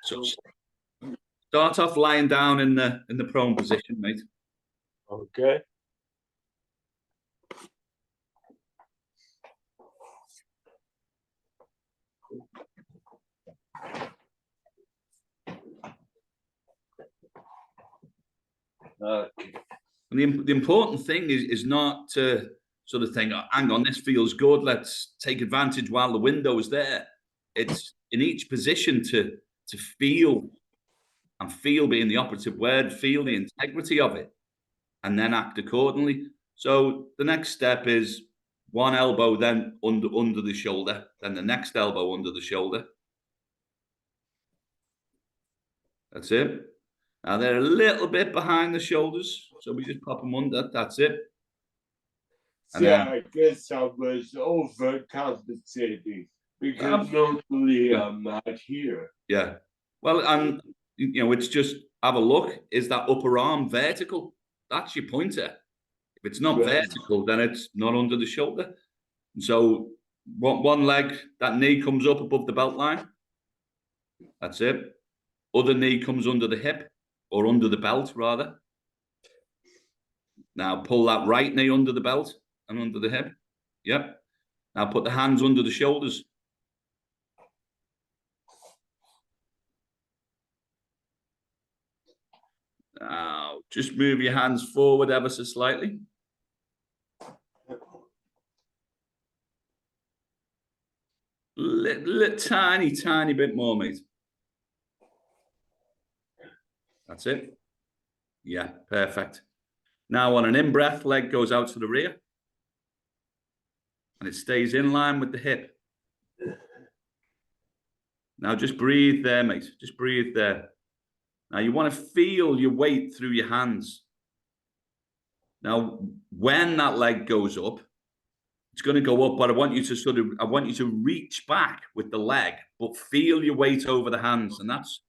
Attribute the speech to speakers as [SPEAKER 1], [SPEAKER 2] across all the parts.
[SPEAKER 1] So start off lying down in the prone position, mate.
[SPEAKER 2] Okay.
[SPEAKER 1] And the important thing is not to sort of think, oh, hang on, this feels good, let's take advantage while the window's there. It's in each position to feel, and feel being the operative word, feel the integrity of it, and then act accordingly. So the next step is one elbow then under the shoulder, then the next elbow under the shoulder. That's it. Now they're a little bit behind the shoulders, so we just pop them under. That's it.
[SPEAKER 2] And then, I guess I was overcompensating because normally I'm not here.
[SPEAKER 1] Yeah. Well, and it's just have a look. Is that upper arm vertical? That's your pointer. If it's not vertical, then it's not under the shoulder. And so one leg, that knee comes up above the belt line. That's it. Other knee comes under the hip, or under the belt, rather. Now pull that right knee under the belt and under the hip. Yep. Now put the hands under the shoulders. Now just move your hands forward ever so slightly. Tiny bit more, mate. That's it. Yeah, perfect. Now on an in-breath, leg goes out to the rear. And it stays in line with the hip. Now just breathe there, mate. Just breathe there. Now you want to feel your weight through your hands. Now, when that leg goes up, it's going to go up, but I want you to reach back with the leg, but feel your weight over the hands. And that's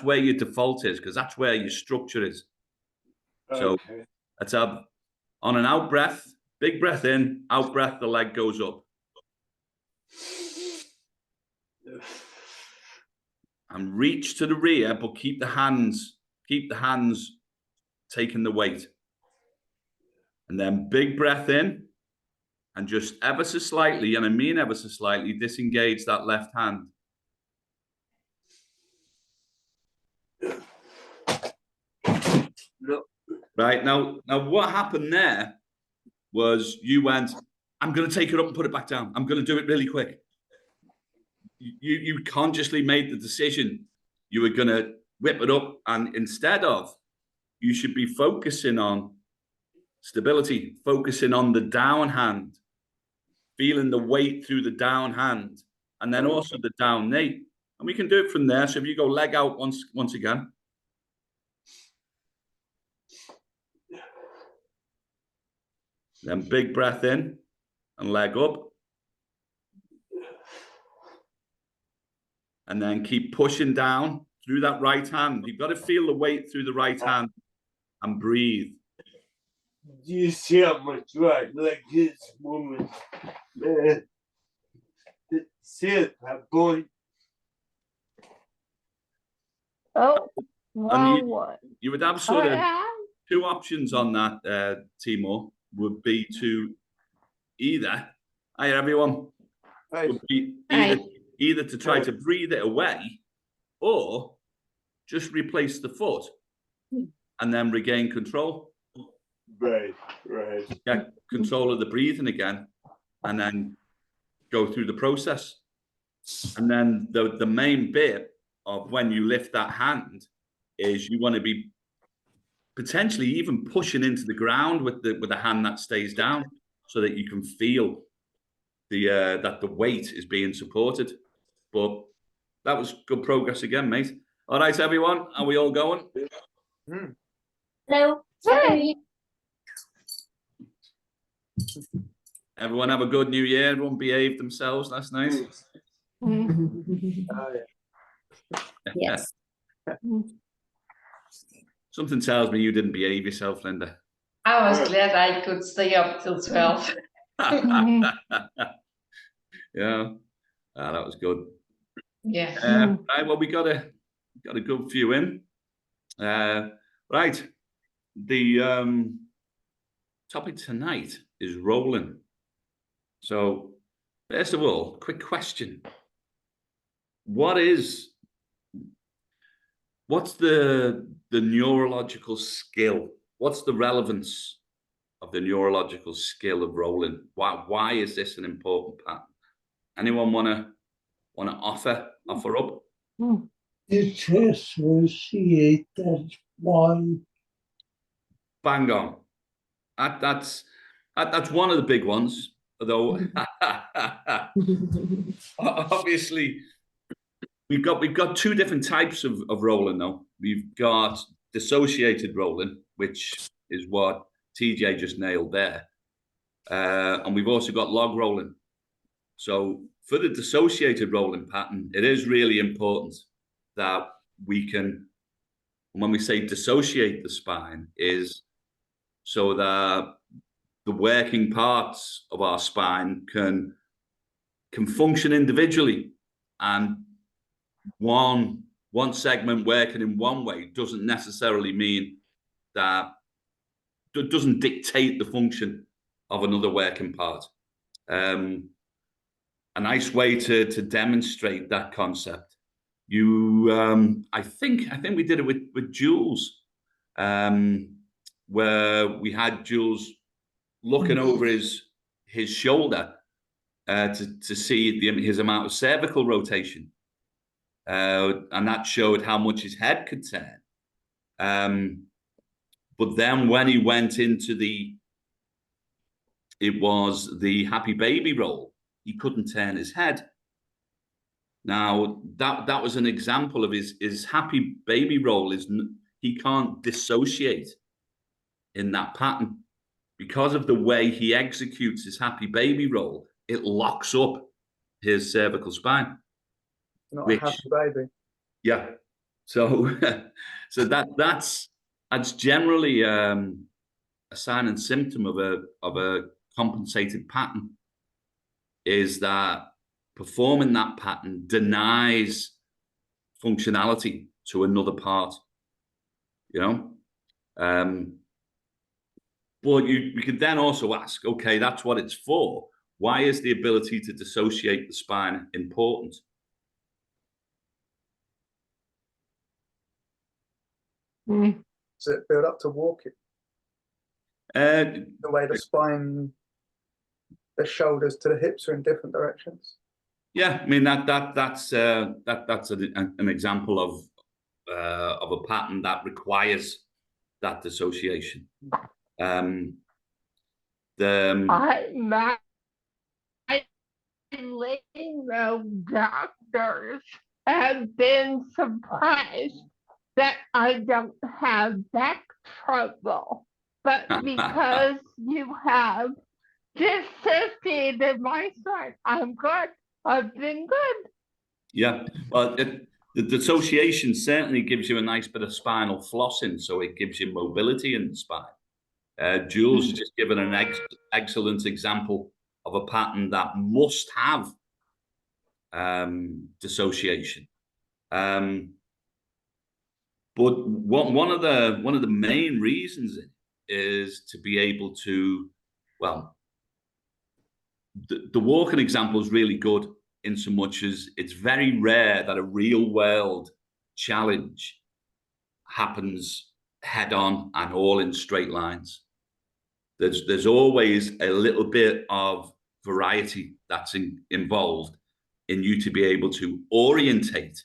[SPEAKER 1] where your default is, because that's where your structure is. Okay. So let's have, on an out breath, big breath in, out breath, the leg goes up. And reach to the rear, but keep the hands taking the weight. And then big breath in, and just ever so slightly, and I mean ever so slightly, disengage that left hand. Right, now what happened there was you went, I'm going to take it up and put it back down. I'm going to do it really quick. You consciously made the decision you were going to whip it up, and instead of, you should be focusing on stability, focusing on the down hand, feeling the weight through the down hand, and then also the down knee. And we can do it from there. So if you go leg out once again. Then big breath in and leg up. And then keep pushing down through that right hand. You've got to feel the weight through the right hand and breathe.
[SPEAKER 2] Do you see how much right like this woman? See it, that boy.
[SPEAKER 3] Oh, wrong one.
[SPEAKER 1] You would have sort of two options on that, Timur, would be to either, hi everyone, would be either to try to breathe it away, or just replace the foot and then regain control.
[SPEAKER 2] Right.
[SPEAKER 1] Get control of the breathing again, and then go through the process. And then the main bit of when you lift that hand is you want to be potentially even pushing into the ground with the hand that stays down, so that you can feel that the weight is being supported. But that was good progress again, mate. All right, everyone, are we all going?
[SPEAKER 3] Hello. Sorry.
[SPEAKER 1] Everyone have a good New Year. Everyone behaved themselves last night.
[SPEAKER 3] Yes.
[SPEAKER 1] Something tells me you didn't behave yourself, Linda.
[SPEAKER 4] I was glad I could stay up till 12.
[SPEAKER 1] Yeah, that was good.
[SPEAKER 4] Yeah.
[SPEAKER 1] Right, well, we gotta got a good few in. Right. The topic tonight is rolling. So, first of all, quick question. What's the neurological skill? What's the relevance of the neurological skill of rolling? Why is this an important pattern? Anyone wanna offer up?
[SPEAKER 2] Dissociated one.
[SPEAKER 1] Bang on. That's one of the big ones, although obviously we've got two different types of rolling though. We've got dissociated rolling, which is what TJ just nailed there. And we've also got log rolling. So for the dissociated rolling pattern, it is really important that we can, when we say dissociate the spine, is so that the working parts of our spine can function individually, and one segment working in one way doesn't necessarily mean that it doesn't dictate the function of another working part. A nice way to demonstrate that concept, I think we did it with Jules, where we had Jules looking over his shoulder to see his amount of cervical rotation, and that showed how much his head could turn. But then when he went into the happy baby roll, he couldn't turn his head. Now that was an example of his happy baby roll. He can't dissociate in that pattern because of the way he executes his happy baby roll. It locks up his cervical spine.
[SPEAKER 5] Not a happy baby.
[SPEAKER 1] Yeah. So that's generally a sign and symptom of a compensated pattern, is that performing that pattern denies functionality to another part, but you can then also ask, okay, that's what it's for. Why is the ability to dissociate the spine important?
[SPEAKER 5] Does it build up to walking? The way the spine, the shoulders to the hips are in different directions.
[SPEAKER 1] Yeah, I mean that's an example of a pattern that requires that dissociation.
[SPEAKER 3] My Latino doctors have been surprised that I don't have back trouble, but because you have dissociated my spine, I'm good. I've been good.
[SPEAKER 1] Yeah, well, the dissociation certainly gives you a nice bit of spinal flossing, so it gives you mobility in the spine. Jules has just given an excellent example of a pattern that must have dissociation. But one of the main reasons is to be able to, well, the walking example is really good in so much as it's very rare that a real world challenge happens head on and all in straight lines. There's always a little bit of variety that's involved in you to be able to orientate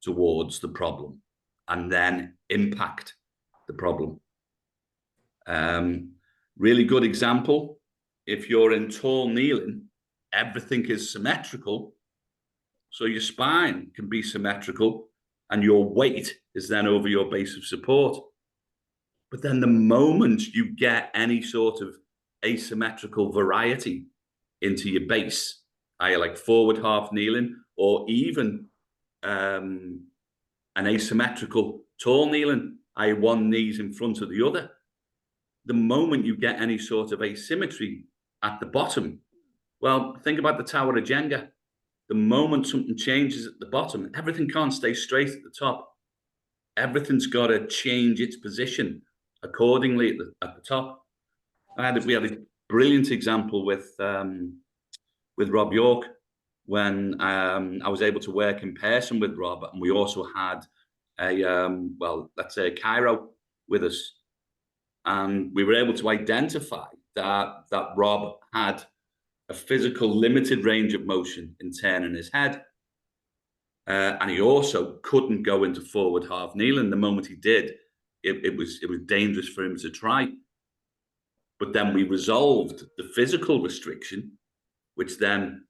[SPEAKER 1] towards the problem and then impact the problem. Really good example. If you're in tall kneeling, everything is symmetrical. So your spine can be symmetrical and your weight is then over your base of support. But then the moment you get any sort of asymmetrical variety into your base, either like forward half kneeling or even an asymmetrical tall kneeling, i.e. one knee's in front of the other, the moment you get any sort of asymmetry at the bottom, well, think about the Tower of Jenga. The moment something changes at the bottom, everything can't stay straight at the top. everything's got to change its position accordingly at the top. We had a brilliant example with Rob York when I was able to work in person with Rob, and we also had let's say a chiro with us, and we were able to identify that Rob had a physical limited range of motion in turning his head, and he also couldn't go into forward half kneeling. The moment he did, it was dangerous for him to try. But then we resolved the physical restriction, which then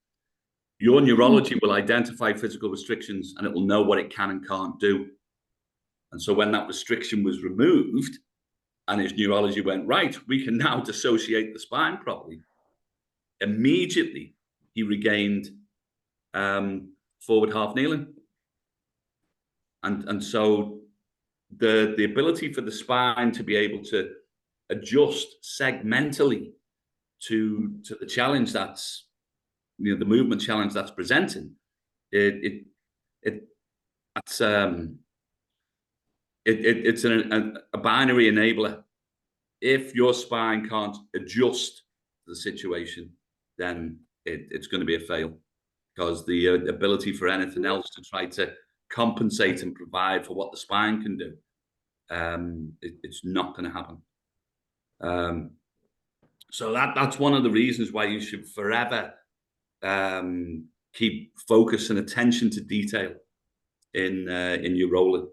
[SPEAKER 1] your neurology will identify physical restrictions and it will know what it can and can't do. And so when that restriction was removed and his neurology went, right, we can now dissociate the spine properly, immediately he regained forward half kneeling. And so the ability for the spine to be able to adjust segmentally to the challenge that's, the movement challenge that's presenting, it's a binary enabler. If your spine can't adjust to the situation, then it's going to be a fail, because the ability for anything else to try to compensate and provide for what the spine can do, it's not going to happen. So that's one of the reasons why you should forever keep focus and attention to detail in your rolling.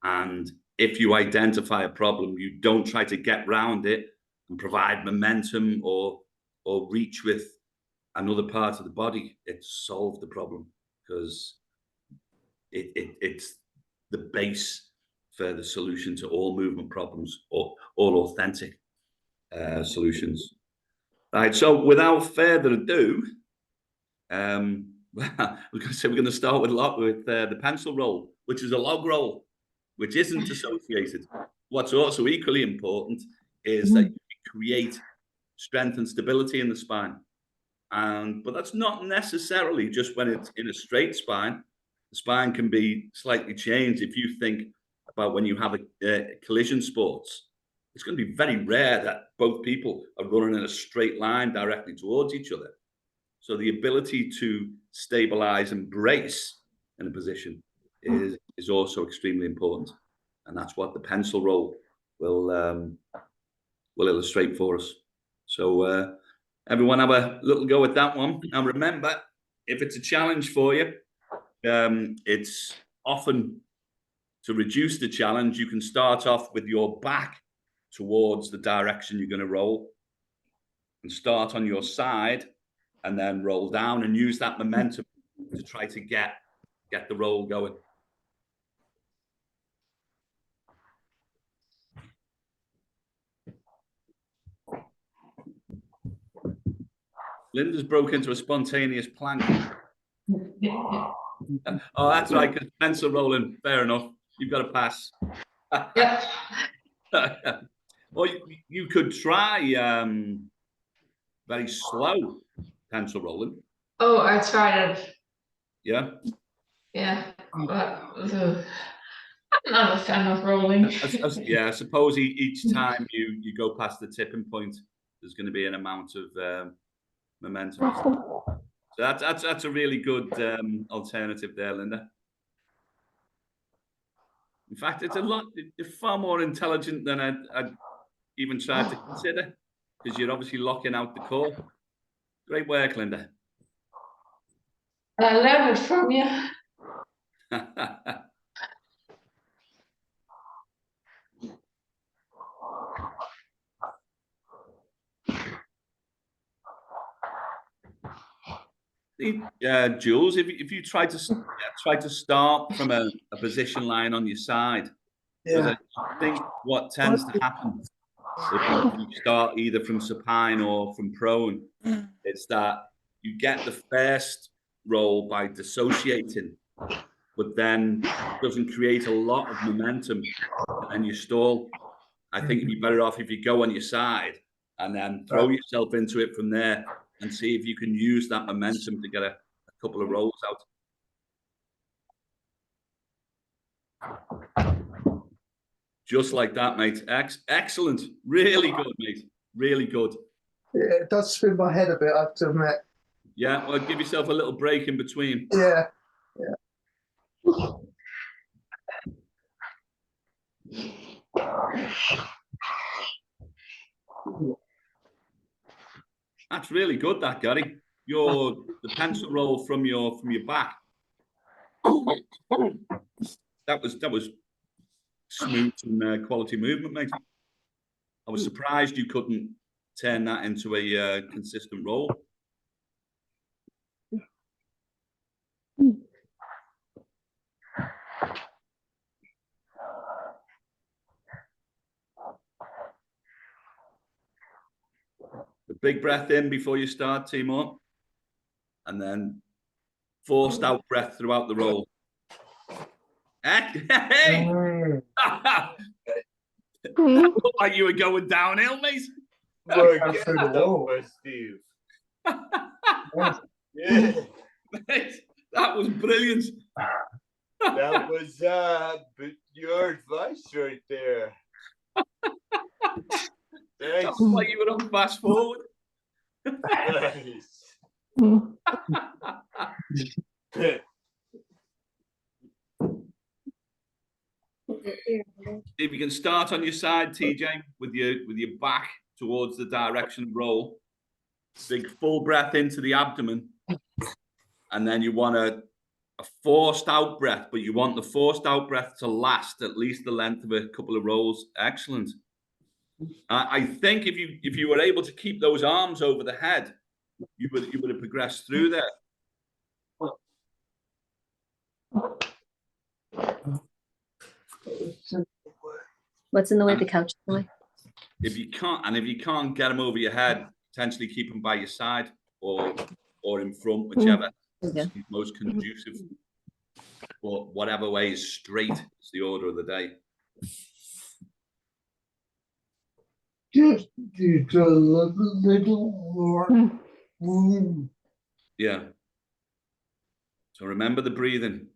[SPEAKER 1] And if you identify a problem, you don't try to get round it and provide momentum or reach with another part of the body. It's solved the problem, because it's the base for the solution to all movement problems, or all authentic solutions. Right, so without further ado, we're going to start with the pencil roll, which is a log roll, which isn't associated. What's also equally important is that you create strength and stability in the spine. But that's not necessarily just when it's in a straight spine. The spine can be slightly changed. If you think about when you have a collision sports, it's going to be very rare that both people are running in a straight line directly towards each other. So the ability to stabilize and brace in a position is also extremely important. And that's what the pencil roll will illustrate for us. So everyone have a little go at that one. And remember, if it's a challenge for you, it's often to reduce the challenge. You can start off with your back towards the direction you're going to roll, and start on your side and then roll down, and use that momentum to try to get the roll going. Linda's broke into a spontaneous plank. Oh, that's right, because pencil rolling, fair enough. You've got to pass.
[SPEAKER 4] Yeah.
[SPEAKER 1] Or you could try very slow pencil rolling.
[SPEAKER 4] Oh, I tried it.
[SPEAKER 1] Yeah.
[SPEAKER 4] Yeah, but I'm not a fan of rolling.
[SPEAKER 1] Yeah, I suppose each time you go past the tipping point, there's going to be an amount of momentum. So that's a really good alternative there, Linda. In fact, it's far more intelligent than I'd even tried to consider, because you're obviously locking out the core. Great work, Linda.
[SPEAKER 4] I learned it from you.
[SPEAKER 1] Jules, if you try to start from a position line on your side, because I think what tends to happen if you start either from supine or from prone, it's that you get the first roll by dissociating, but then it doesn't create a lot of momentum, and you stall. I think you'd be better off if you go on your side and then throw yourself into it from there, and see if you can use that momentum to get a couple of rolls out. Just like that, mate. Excellent. Really good, mate. Really good.
[SPEAKER 5] Yeah, it does spin my head a bit, I have to admit.
[SPEAKER 1] Yeah, well, give yourself a little break in between.
[SPEAKER 5] Yeah.
[SPEAKER 1] That's really good, that, Gary. The pencil roll from your back. That was smooth and quality movement, mate. I was surprised you couldn't turn that into a consistent roll. The big breath in before you start, Timur, and then forced out breath throughout the roll. Hey! Looked like you were going downhill, mate.
[SPEAKER 2] Forget that, Steve. Yeah.
[SPEAKER 1] Mate, that was brilliant.
[SPEAKER 2] That was your advice right there. Thanks.
[SPEAKER 1] Like you were on fast forward.
[SPEAKER 2] Nice.
[SPEAKER 1] If you can start on your side, TJ, with your back towards the direction of roll. Big full breath into the abdomen. And then you want a forced out breath, but you want the forced out breath to last at least the length of a couple of rolls. Excellent. I think if you were able to keep those arms over the head, you would have progressed through there.
[SPEAKER 6] What's in the way? The couch in the way?
[SPEAKER 1] If you can't get them over your head, potentially keep them by your side or in front, whichever is most conducive. But whatever way is straight is the order of the day.
[SPEAKER 2] Just a little more.
[SPEAKER 1] Yeah. So remember the breathing.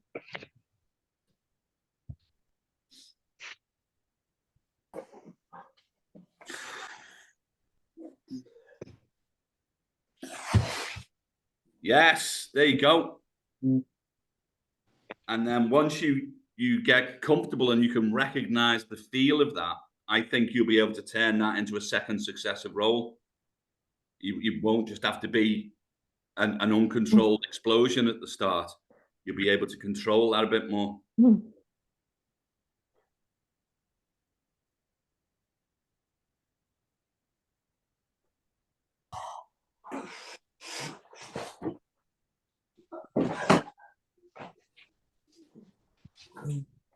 [SPEAKER 1] Yes, there you go. And then once you get comfortable and you can recognize the feel of that, I think you'll be able to turn that into a second successive roll. You won't just have to be an uncontrolled explosion at the start. You'll be able to control that a bit more.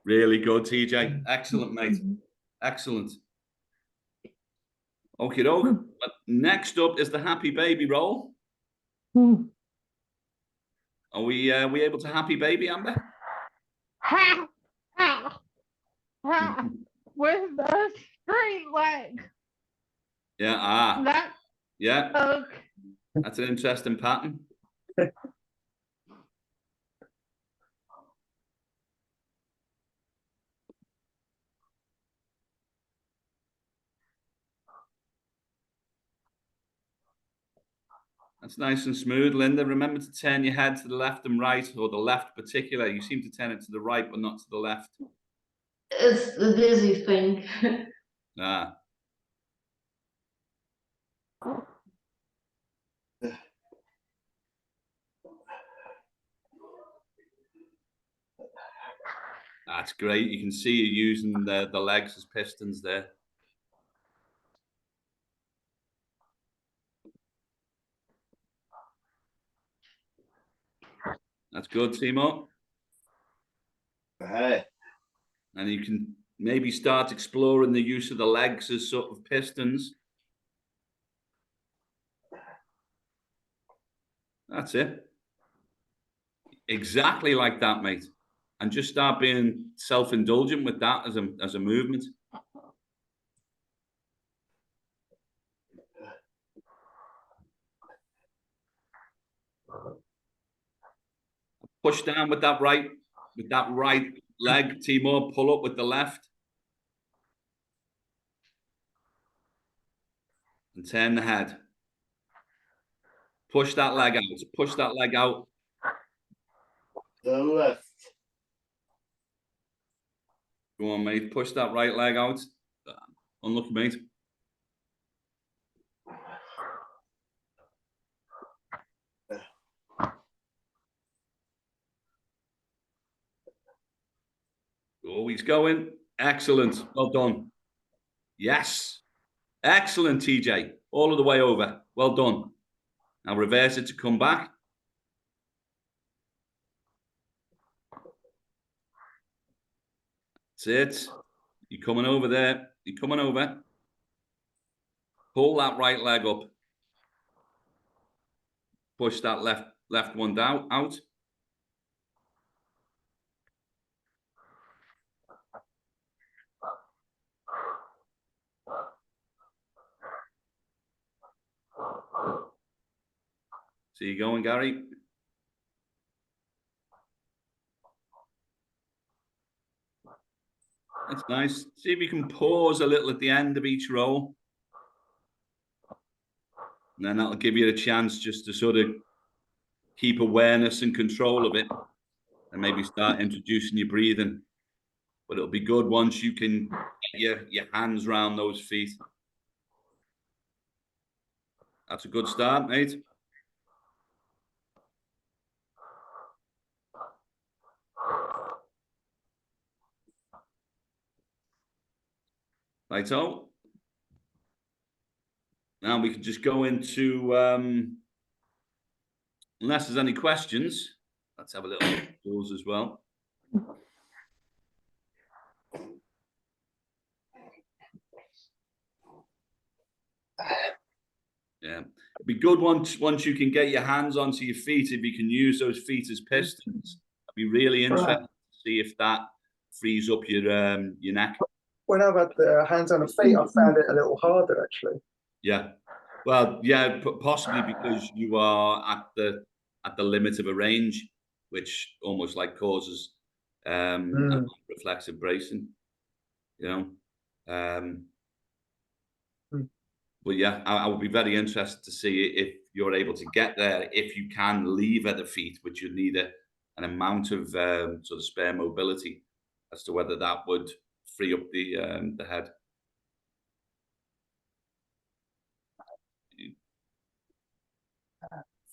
[SPEAKER 1] Really good, TJ. Excellent, mate. Excellent. Okay, doke. Next up is the happy baby roll. Are we able to happy baby, Amber?
[SPEAKER 3] Ha! Ha! Ha! With a straight leg.
[SPEAKER 1] Yeah.
[SPEAKER 3] That,
[SPEAKER 1] Yeah.
[SPEAKER 3] okay.
[SPEAKER 1] That's an interesting pattern. That's nice and smooth, Linda. Remember to turn your head to the left and right, or the left particular. You seem to turn it to the right, but not to the left.
[SPEAKER 4] It's the dizzy thing.
[SPEAKER 1] Ah. That's great. You can see you using the legs as pistons there. That's good, Timo.
[SPEAKER 2] Hey.
[SPEAKER 1] And you can maybe start exploring the use of the legs as sort of pistons. That's it. Exactly like that, mate. And just start being self-indulgent with that as a movement. Push down with that right leg, Timur. Pull up with the left. and turn the head. Push that leg out. Push that leg out.
[SPEAKER 2] The left.
[SPEAKER 1] Go on, mate. Push that right leg out. Unlucky, mate. Oh, he's going. Excellent. Well done. Yes. Excellent, TJ. All of the way over. Well done. Now reverse it to come back. That's it. You're coming over there. You're coming over. Pull that right leg up. Push that left one down out. See you going, Gary. That's nice. See if you can pause a little at the end of each roll. And then that'll give you a chance just to sort of keep awareness and control of it and maybe start introducing your breathing. But it'll be good once you can get your hands around those feet. That's a good start, mate. Righto. Now we can just go into, unless there's any questions, let's have a little look at those as well. Yeah, it'd be good once you can get your hands onto your feet, if you can use those feet as pistons. I'd be really interested to see if that frees up your neck.
[SPEAKER 5] When I've had the hands on the feet, I found it a little harder actually.
[SPEAKER 1] Yeah, well, yeah, possibly because you are at the limit of a range, which almost like causes reflexive bracing. You know. But yeah, I would be very interested to see if you're able to get there, if you can leave at the feet, which you need an amount of sort of spare mobility, as to whether that would free up the head.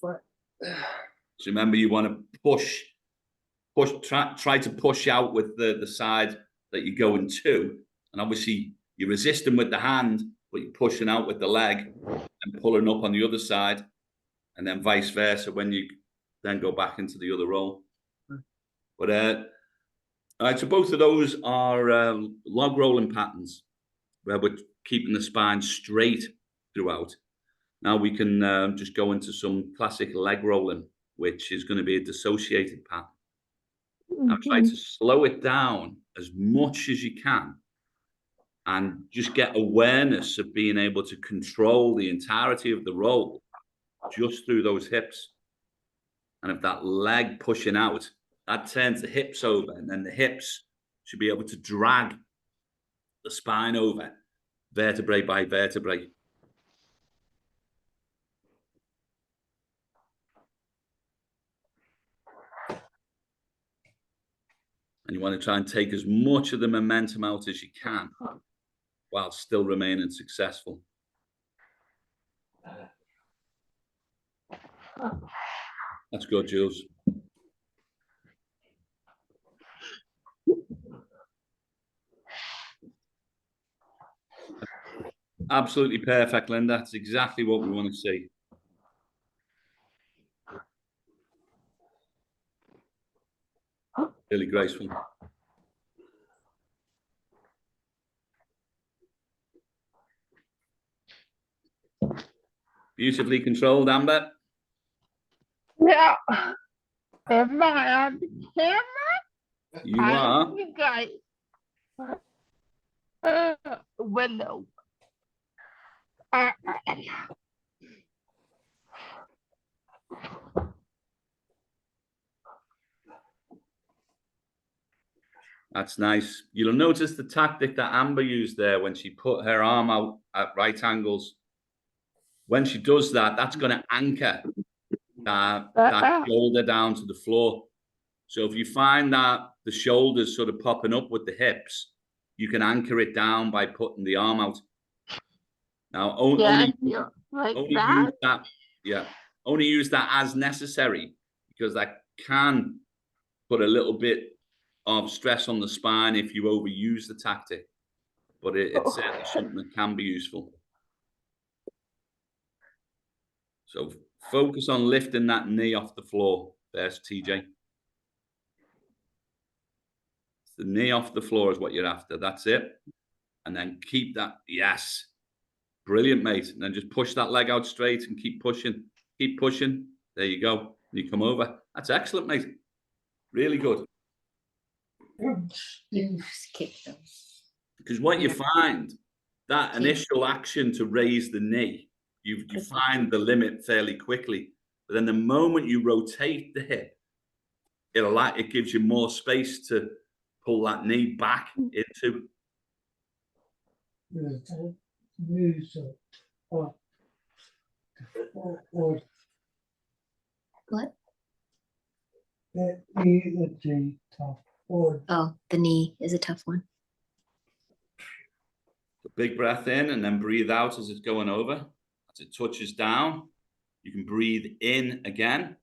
[SPEAKER 1] So remember, you want to try to push out with the side that you're going to, and obviously you're resisting with the hand, but you're pushing out with the leg and pulling up on the other side, and then vice versa when you then go back into the other roll. But all right, so both of those are log rolling patterns where we're keeping the spine straight throughout. Now we can just go into some classic leg rolling, which is going to be a dissociated pattern. Now try to slow it down as much as you can and just get awareness of being able to control the entirety of the roll just through those hips. And if that leg pushing out, that turns the hips over, and then the hips should be able to drag the spine over, vertebrae by vertebrae. And you want to try and take as much of the momentum out as you can while still remaining successful. That's good, Jules. Absolutely perfect, Linda. That's exactly what we want to see. Really graceful. Beautifully controlled, Amber.
[SPEAKER 3] Yeah. Am I on camera?
[SPEAKER 1] You are.
[SPEAKER 3] You guys. Window.
[SPEAKER 1] That's nice. You'll notice the tactic that Amber used there when she put her arm out at right angles When she does that, that's going to anchor that shoulder down to the floor. So if you find that the shoulders sort of popping up with the hips, you can anchor it down by putting the arm out. Now, only use that. Yeah, only use that as necessary, because that can put a little bit of stress on the spine if you overuse the tactic. But it's certainly something that can be useful. So focus on lifting that knee off the floor first, TJ. The knee off the floor is what you're after. That's it. And then keep that. Yes. Brilliant, mate. And then just push that leg out straight and keep pushing. Keep pushing. There you go. You come over. That's excellent, mate. Really good. Because what you find, that initial action to raise the knee, you find the limit fairly quickly. But then the moment you rotate the hip, it gives you more space to pull that knee back into.
[SPEAKER 6] What? Oh, the knee is a tough one.
[SPEAKER 1] A big breath in and then breathe out as it's going over. As it touches down, you can breathe in again.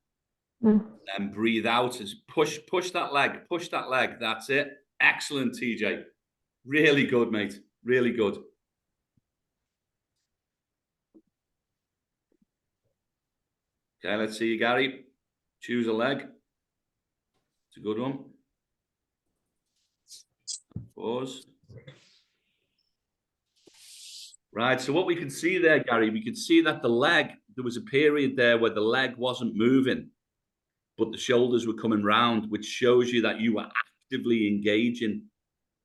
[SPEAKER 1] And breathe out as push that leg, push that leg. That's it. Excellent, TJ. Really good, mate. Really good. Okay, let's see you, Gary. Choose a leg. It's a good one. Pause. Right, so what we can see there, Gary, we could see that the leg, there was a period there where the leg wasn't moving, but the shoulders were coming round, which shows you that you were actively engaging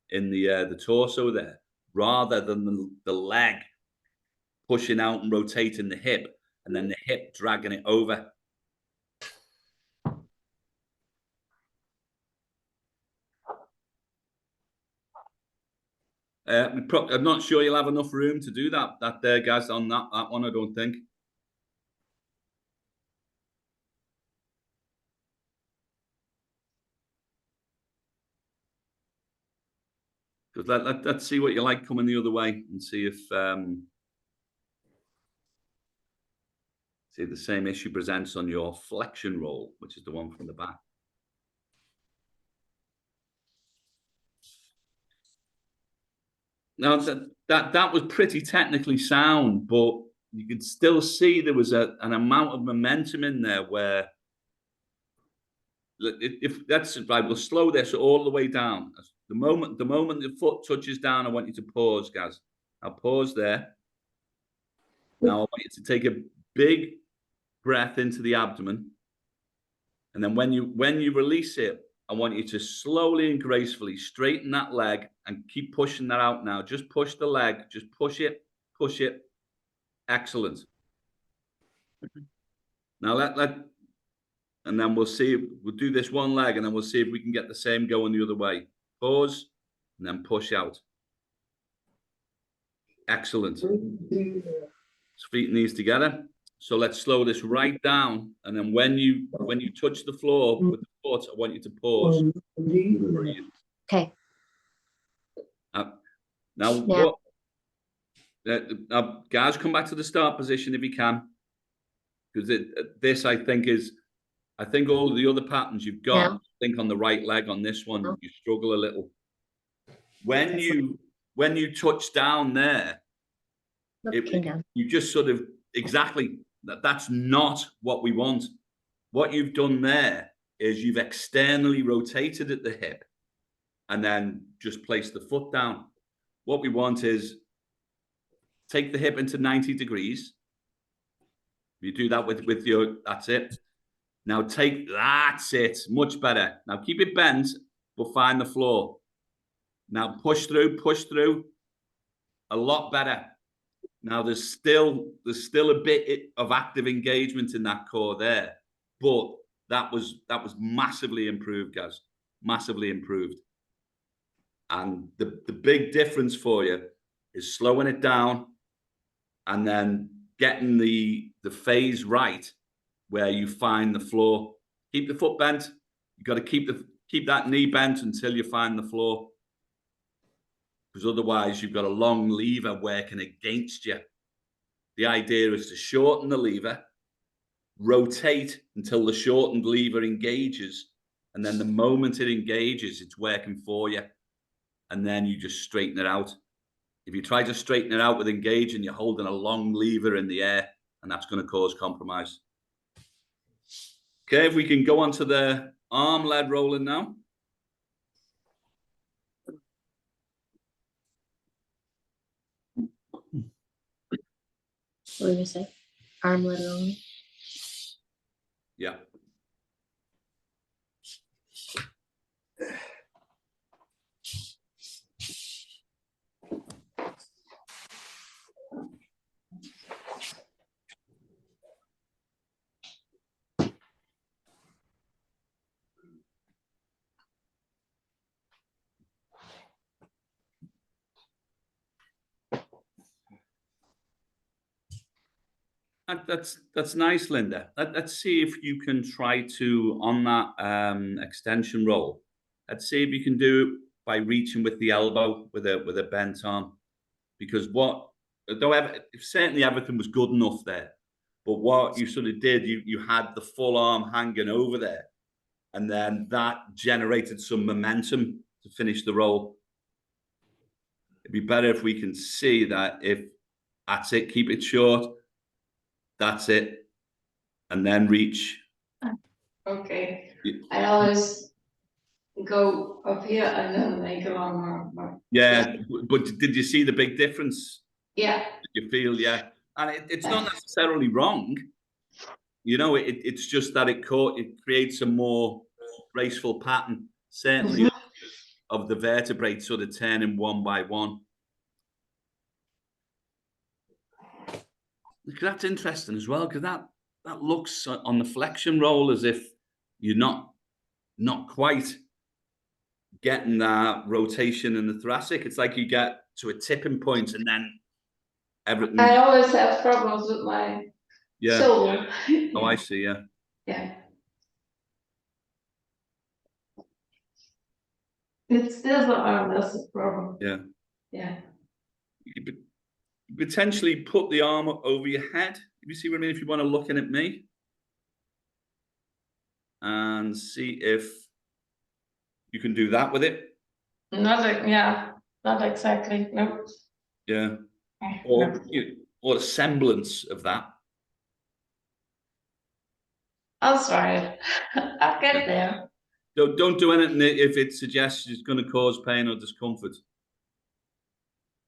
[SPEAKER 1] in the torso there, rather than the leg pushing out and rotating the hip, and then the hip dragging it over. I'm not sure you'll have enough room to do that there, guys, on that one, I don't think. Because let's see what you like coming the other way and see if see the same issue presents on your flexion roll, which is the one from the back. Now that was pretty technically sound, but you could still see there was an amount of momentum in there where, if that's right, we'll slow this all the way down. The moment the foot touches down, I want you to pause, guys. I'll pause there. Now I want you to take a big breath into the abdomen, and then when you release it, I want you to slowly and gracefully straighten that leg and keep pushing that out now. Just push the leg. Just push it. Push it. Excellent. Now and then we'll see. We'll do this one leg, and then we'll see if we can get the same going the other way. Pause, and then push out. Excellent. Feet and knees together. So let's slow this right down, and then when you touch the floor with the foot, I want you to pause.
[SPEAKER 6] Okay.
[SPEAKER 1] Now, guys, come back to the start position if you can, because this I think all the other patterns you've got. I think on the right leg on this one, you struggle a little. When you touch down there, you just sort of exactly. That's not what we want. What you've done there is you've externally rotated at the hip and then just place the foot down. What we want is take the hip into 90 degrees. You do that with your, that's it. Now that's it, much better. Now keep it bent, but find the floor. Now push through, a lot better. Now there's still a bit of active engagement in that core there, but that was massively improved, guys. Massively improved. And the big difference for you is slowing it down and then getting the phase right where you find the floor. Keep the foot bent. You got to keep that knee bent until you find the floor, because otherwise you've got a long lever working against you. The idea is to shorten the lever, rotate until the shortened lever engages, and then the moment it engages, it's working for you, and then you just straighten it out. If you try to straighten it out with engaging, you're holding a long lever in the air, and that's going to cause compromise. Okay, if we can go on to the arm lead rolling now.
[SPEAKER 6] What were you gonna say? Arm lead rolling.
[SPEAKER 1] Yeah. That's nice, Linda. Let's see if you can try to, on that extension roll, let's see if you can do it by reaching with the elbow with a bent arm. Because certainly everything was good enough there, but what you sort of did, you had the full arm hanging over there, and then that generated some momentum to finish the roll. It'd be better if we can see that. If that's it, keep it short. That's it, and then reach.
[SPEAKER 4] Okay. I always go up here and then I go on more.
[SPEAKER 1] Yeah, but did you see the big difference?
[SPEAKER 4] Yeah.
[SPEAKER 1] You feel, yeah, and it's not necessarily wrong. You know, it's just that it creates a more graceful pattern, certainly of the vertebrae sort of turning one by one. That's interesting as well, because that looks on the flexion roll as if you're not quite getting that rotation in the thoracic. It's like you get to a tipping point and then everything.
[SPEAKER 4] I always have problems with my shoulder.
[SPEAKER 1] Oh, I see. Yeah.
[SPEAKER 4] Yeah. It's still the arm that's the problem.
[SPEAKER 1] Yeah.
[SPEAKER 4] Yeah.
[SPEAKER 1] You could potentially put the arm over your head. If you see what I mean, if you want to look in at me and see if you can do that with it.
[SPEAKER 4] Not exactly. No.
[SPEAKER 1] Yeah. Or a semblance of that.
[SPEAKER 4] I'll try it. I'll get there.
[SPEAKER 1] Don't do anything if it suggests it's going to cause pain or discomfort.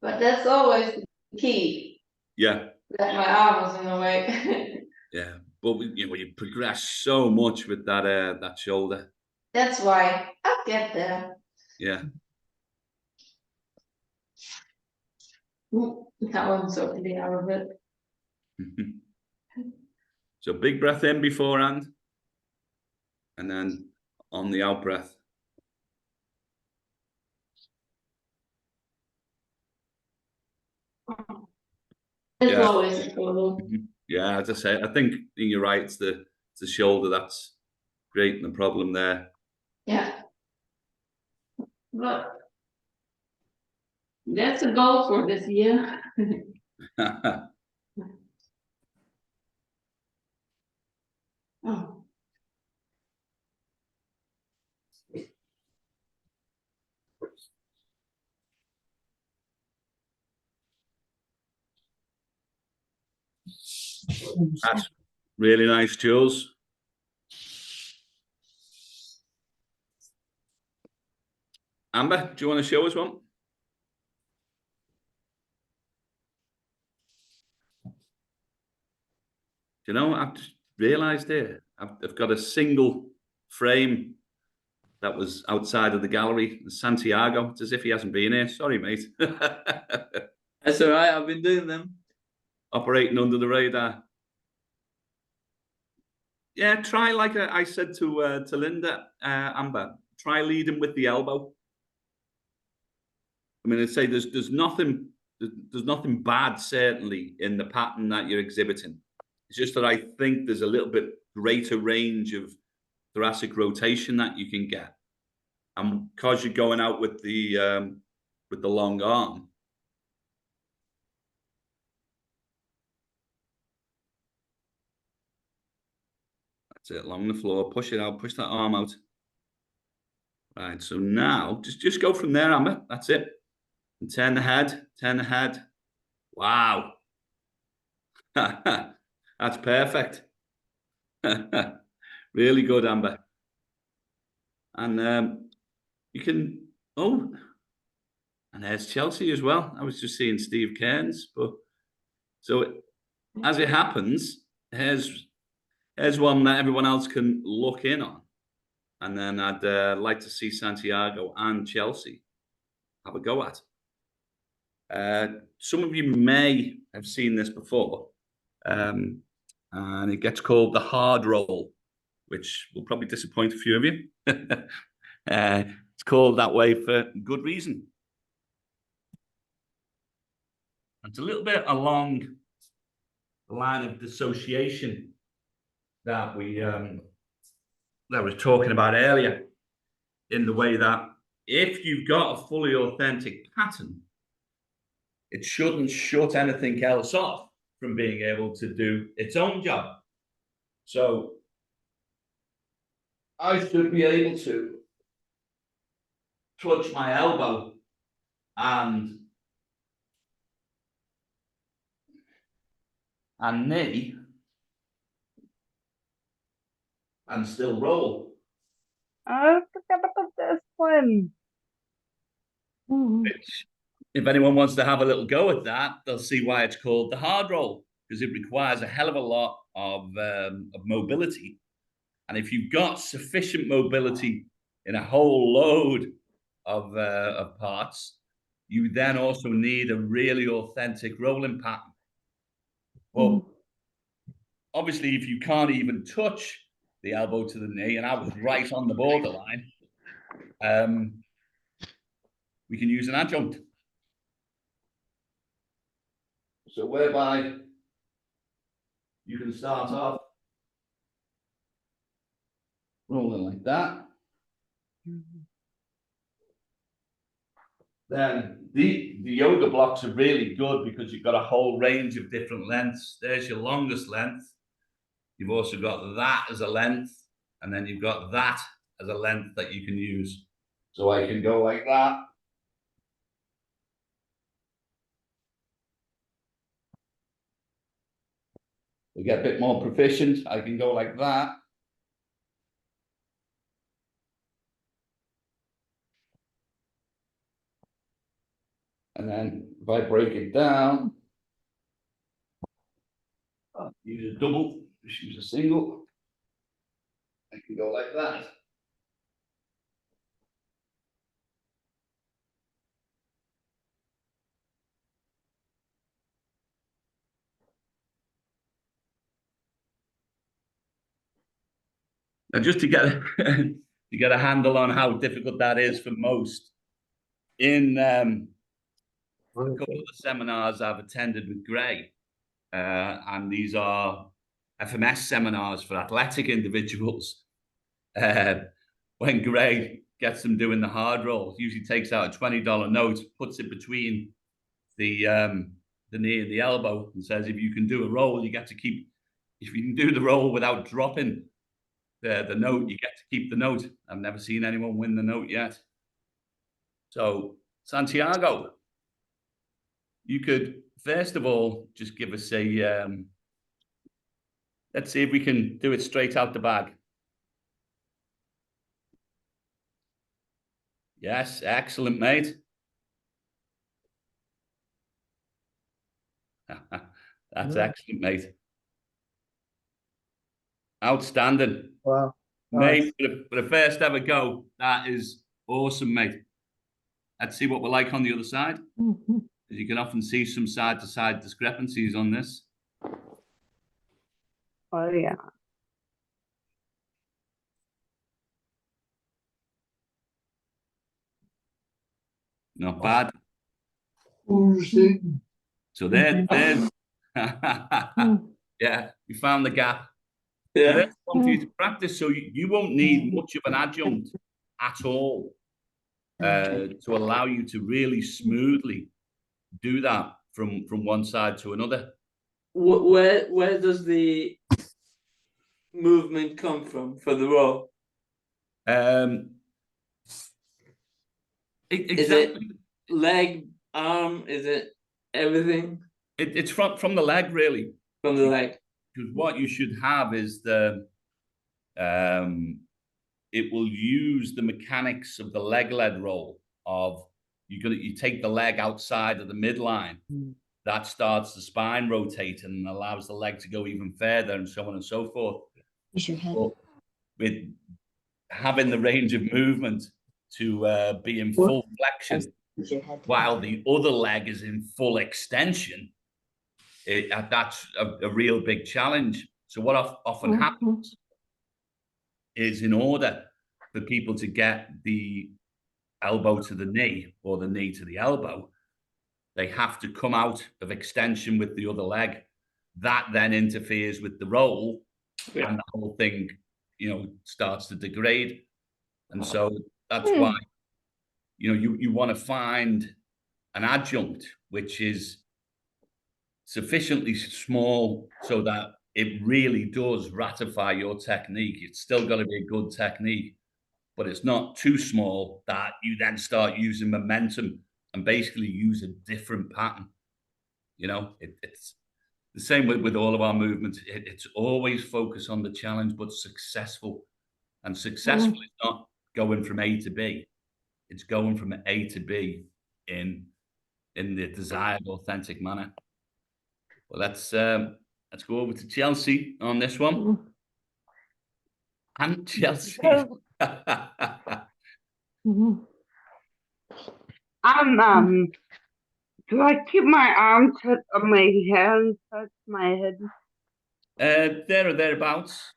[SPEAKER 4] But that's always the key.
[SPEAKER 1] Yeah.
[SPEAKER 4] That my arm is in the way.
[SPEAKER 1] Yeah, but you progress so much with that shoulder.
[SPEAKER 4] That's why I'll get there.
[SPEAKER 1] Yeah.
[SPEAKER 4] That one's opening out of it.
[SPEAKER 1] So big breath in beforehand, and then on the out breath.
[SPEAKER 4] It's always a problem.
[SPEAKER 1] Yeah, as I say, I think you're right. It's the shoulder that's creating the problem there.
[SPEAKER 4] Yeah. But that's a goal for this year. Oh.
[SPEAKER 1] That's really nice, Jules. Amber, do you want to show us one? You know, I've just realised here, I've got a single frame that was outside of the gallery in Santiago. It's as if he hasn't been here. Sorry, mate.
[SPEAKER 7] That's all right. I've been doing them.
[SPEAKER 1] Operating under the radar. Yeah, try like I said to Linda, Amber. Try leading with the elbow. I mean, I'd say there's nothing there's nothing bad, certainly, in the pattern that you're exhibiting. It's just that I think there's a little bit greater range of thoracic rotation that you can get. And because you're going out with the long arm, that's it, along the floor, push it out, push that arm out. Right, so now just go from there, Amber. That's it. And turn the head, turn the head. Wow. That's perfect. Really good, Amber. And you can, oh, and there's Chelsea as well. I was just seeing Steve Cairns, but so as it happens, here's one that everyone else can look in on. And then I'd like to see Santiago and Chelsea have a go at. Some of you may have seen this before, and it gets called the hard roll, which will probably disappoint a few of you. It's called that way for good reason. It's a little bit along the line of dissociation that we was talking about earlier, in the way that if you've got a fully authentic pattern, it shouldn't shut anything else off from being able to do its own job. So I should be able to touch my elbow and knee and still roll.
[SPEAKER 3] I forgot about this one.
[SPEAKER 1] Which, if anyone wants to have a little go at that, they'll see why it's called the hard roll, because it requires a hell of a lot of mobility. And if you've got sufficient mobility in a whole load of parts, you then also need a really authentic rolling pattern. Well, obviously, if you can't even touch the elbow to the knee, and I was right on the borderline, we can use an adjunct. So whereby you can start off rolling like that. Then the yoga blocks are really good because you've got a whole range of different lengths. There's your longest length. You've also got that as a length, and then you've got that as a length that you can use. So I can go like that. To get a bit more proficient, I can go like that. And then if I break it down, use a double, just use a single. I can go like that. Now, just to get a handle on how difficult that is for most, in a couple of the seminars I've attended with Gray, and these are FMS seminars for athletic individuals. When Gray gets them doing the hard roll, usually takes out a $20 note, puts it between the knee and the elbow, and says, if you can do a roll, you get to keep. If you can do the roll without dropping the note, you get to keep the note. I've never seen anyone win the note yet. So, Santiago, you could first of all just give us a let's see if we can do it straight out the bag. Yes, excellent, mate. That's excellent, mate. Outstanding.
[SPEAKER 5] Wow.
[SPEAKER 1] Mate, for the first ever go, that is awesome, mate. Let's see what we're like on the other side. As you can often see some side-to-side discrepancies on this.
[SPEAKER 3] Oh, yeah.
[SPEAKER 1] Not bad. So there's yeah, you found the gap. So
[SPEAKER 7] Yeah.
[SPEAKER 1] there's one for you to practice. So you won't need much of an adjunct at all to allow you to really smoothly do that from one side to another.
[SPEAKER 7] Where does the movement come from for the roll? Is it leg, arm? Is it everything
[SPEAKER 1] It's from the leg, really.
[SPEAKER 7] from the leg?
[SPEAKER 1] Because what you should have is it will use the mechanics of the leg lead roll of you take the leg outside of the midline. That starts the spine rotating and allows the leg to go even further, and so on and so forth.
[SPEAKER 6] Use your head.
[SPEAKER 1] But with having the range of movement to be in full flexion
[SPEAKER 6] Use your head.
[SPEAKER 1] while the other leg is in full extension, that's a real big challenge. So what often happens is, in order for people to get the elbow to the knee or the knee to the elbow, they have to come out of extension with the other leg. That then interferes with the roll, and the whole thing, starts to degrade. And so that's why, you want to find an adjunct which is sufficiently small so that it really does ratify your technique. It's still got to be a good technique, but it's not too small that you then start using momentum and basically use a different pattern. It's the same with all of our movements. It's always focus on the challenge, but successful. And successful is not going from A to B. It's going from A to B in the desired, authentic manner. Well, let's go over to Chelsea on this one. And Chelsea.
[SPEAKER 3] Do I keep my arm touch on my hand, touch my head?
[SPEAKER 1] There or thereabouts.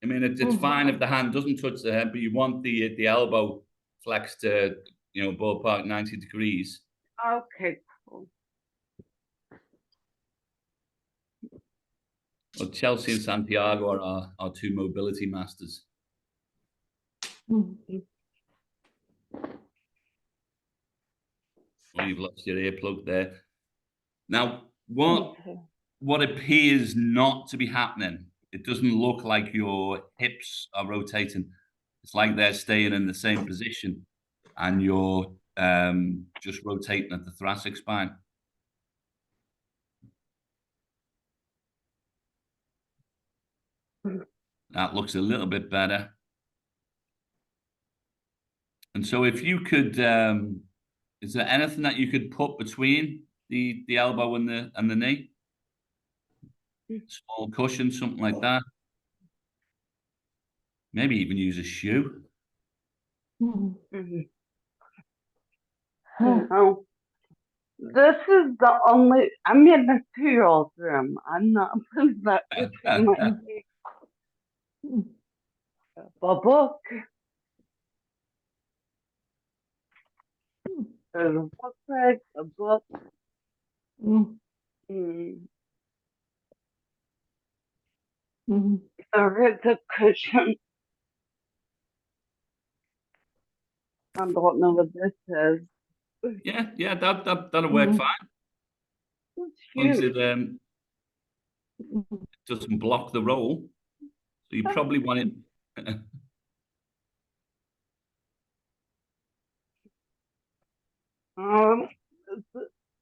[SPEAKER 1] I mean, it's fine if the hand doesn't touch the head, but you want the elbow flexed to, ballpark 90 degrees.
[SPEAKER 3] Okay, cool.
[SPEAKER 1] Well, Chelsea and Santiago are our two mobility masters. Oh, you've lost your earplug there. Now, what appears not to be happening, it doesn't look like your hips are rotating. It's like they're staying in the same position and you're just rotating at the thoracic spine. That looks a little bit better. And so if you could, is there anything that you could put between the elbow and the knee? Small cushion, something like that. Maybe even use a shoe.
[SPEAKER 3] Oh, this is the only. I'm in a 2-year-old room. I'm not putting that between my feet. A book. There's a book bag, a book. There is a cushion. I don't know what this is.
[SPEAKER 1] Yeah, that'll work fine. As long as it doesn't block the roll. So you probably want it.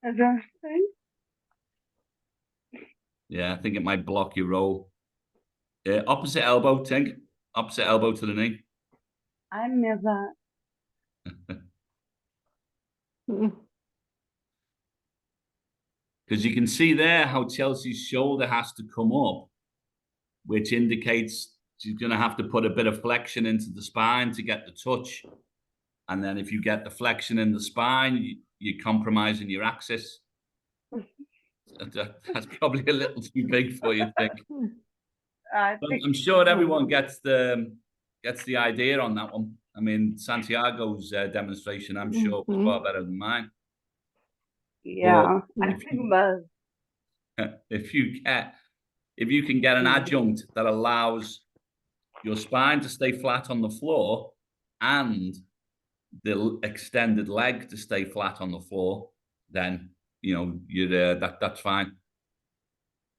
[SPEAKER 3] Interesting.
[SPEAKER 1] Yeah, I think it might block your roll. Opposite elbow, Tink. Opposite elbow to the knee.
[SPEAKER 3] I knew that.
[SPEAKER 1] Because you can see there how Chelsea's shoulder has to come up, which indicates she's going to have to put a bit of flexion into the spine to get the touch. And then if you get the flexion in the spine, you're compromising your axis. That's probably a little too big for you, I think. I'm sure everyone gets the idea on that one. I mean, Santiago's demonstration, I'm sure, was far better than mine.
[SPEAKER 3] Yeah, I think that.
[SPEAKER 1] If you can get an adjunct that allows your spine to stay flat on the floor and the extended leg to stay flat on the floor, then that's fine.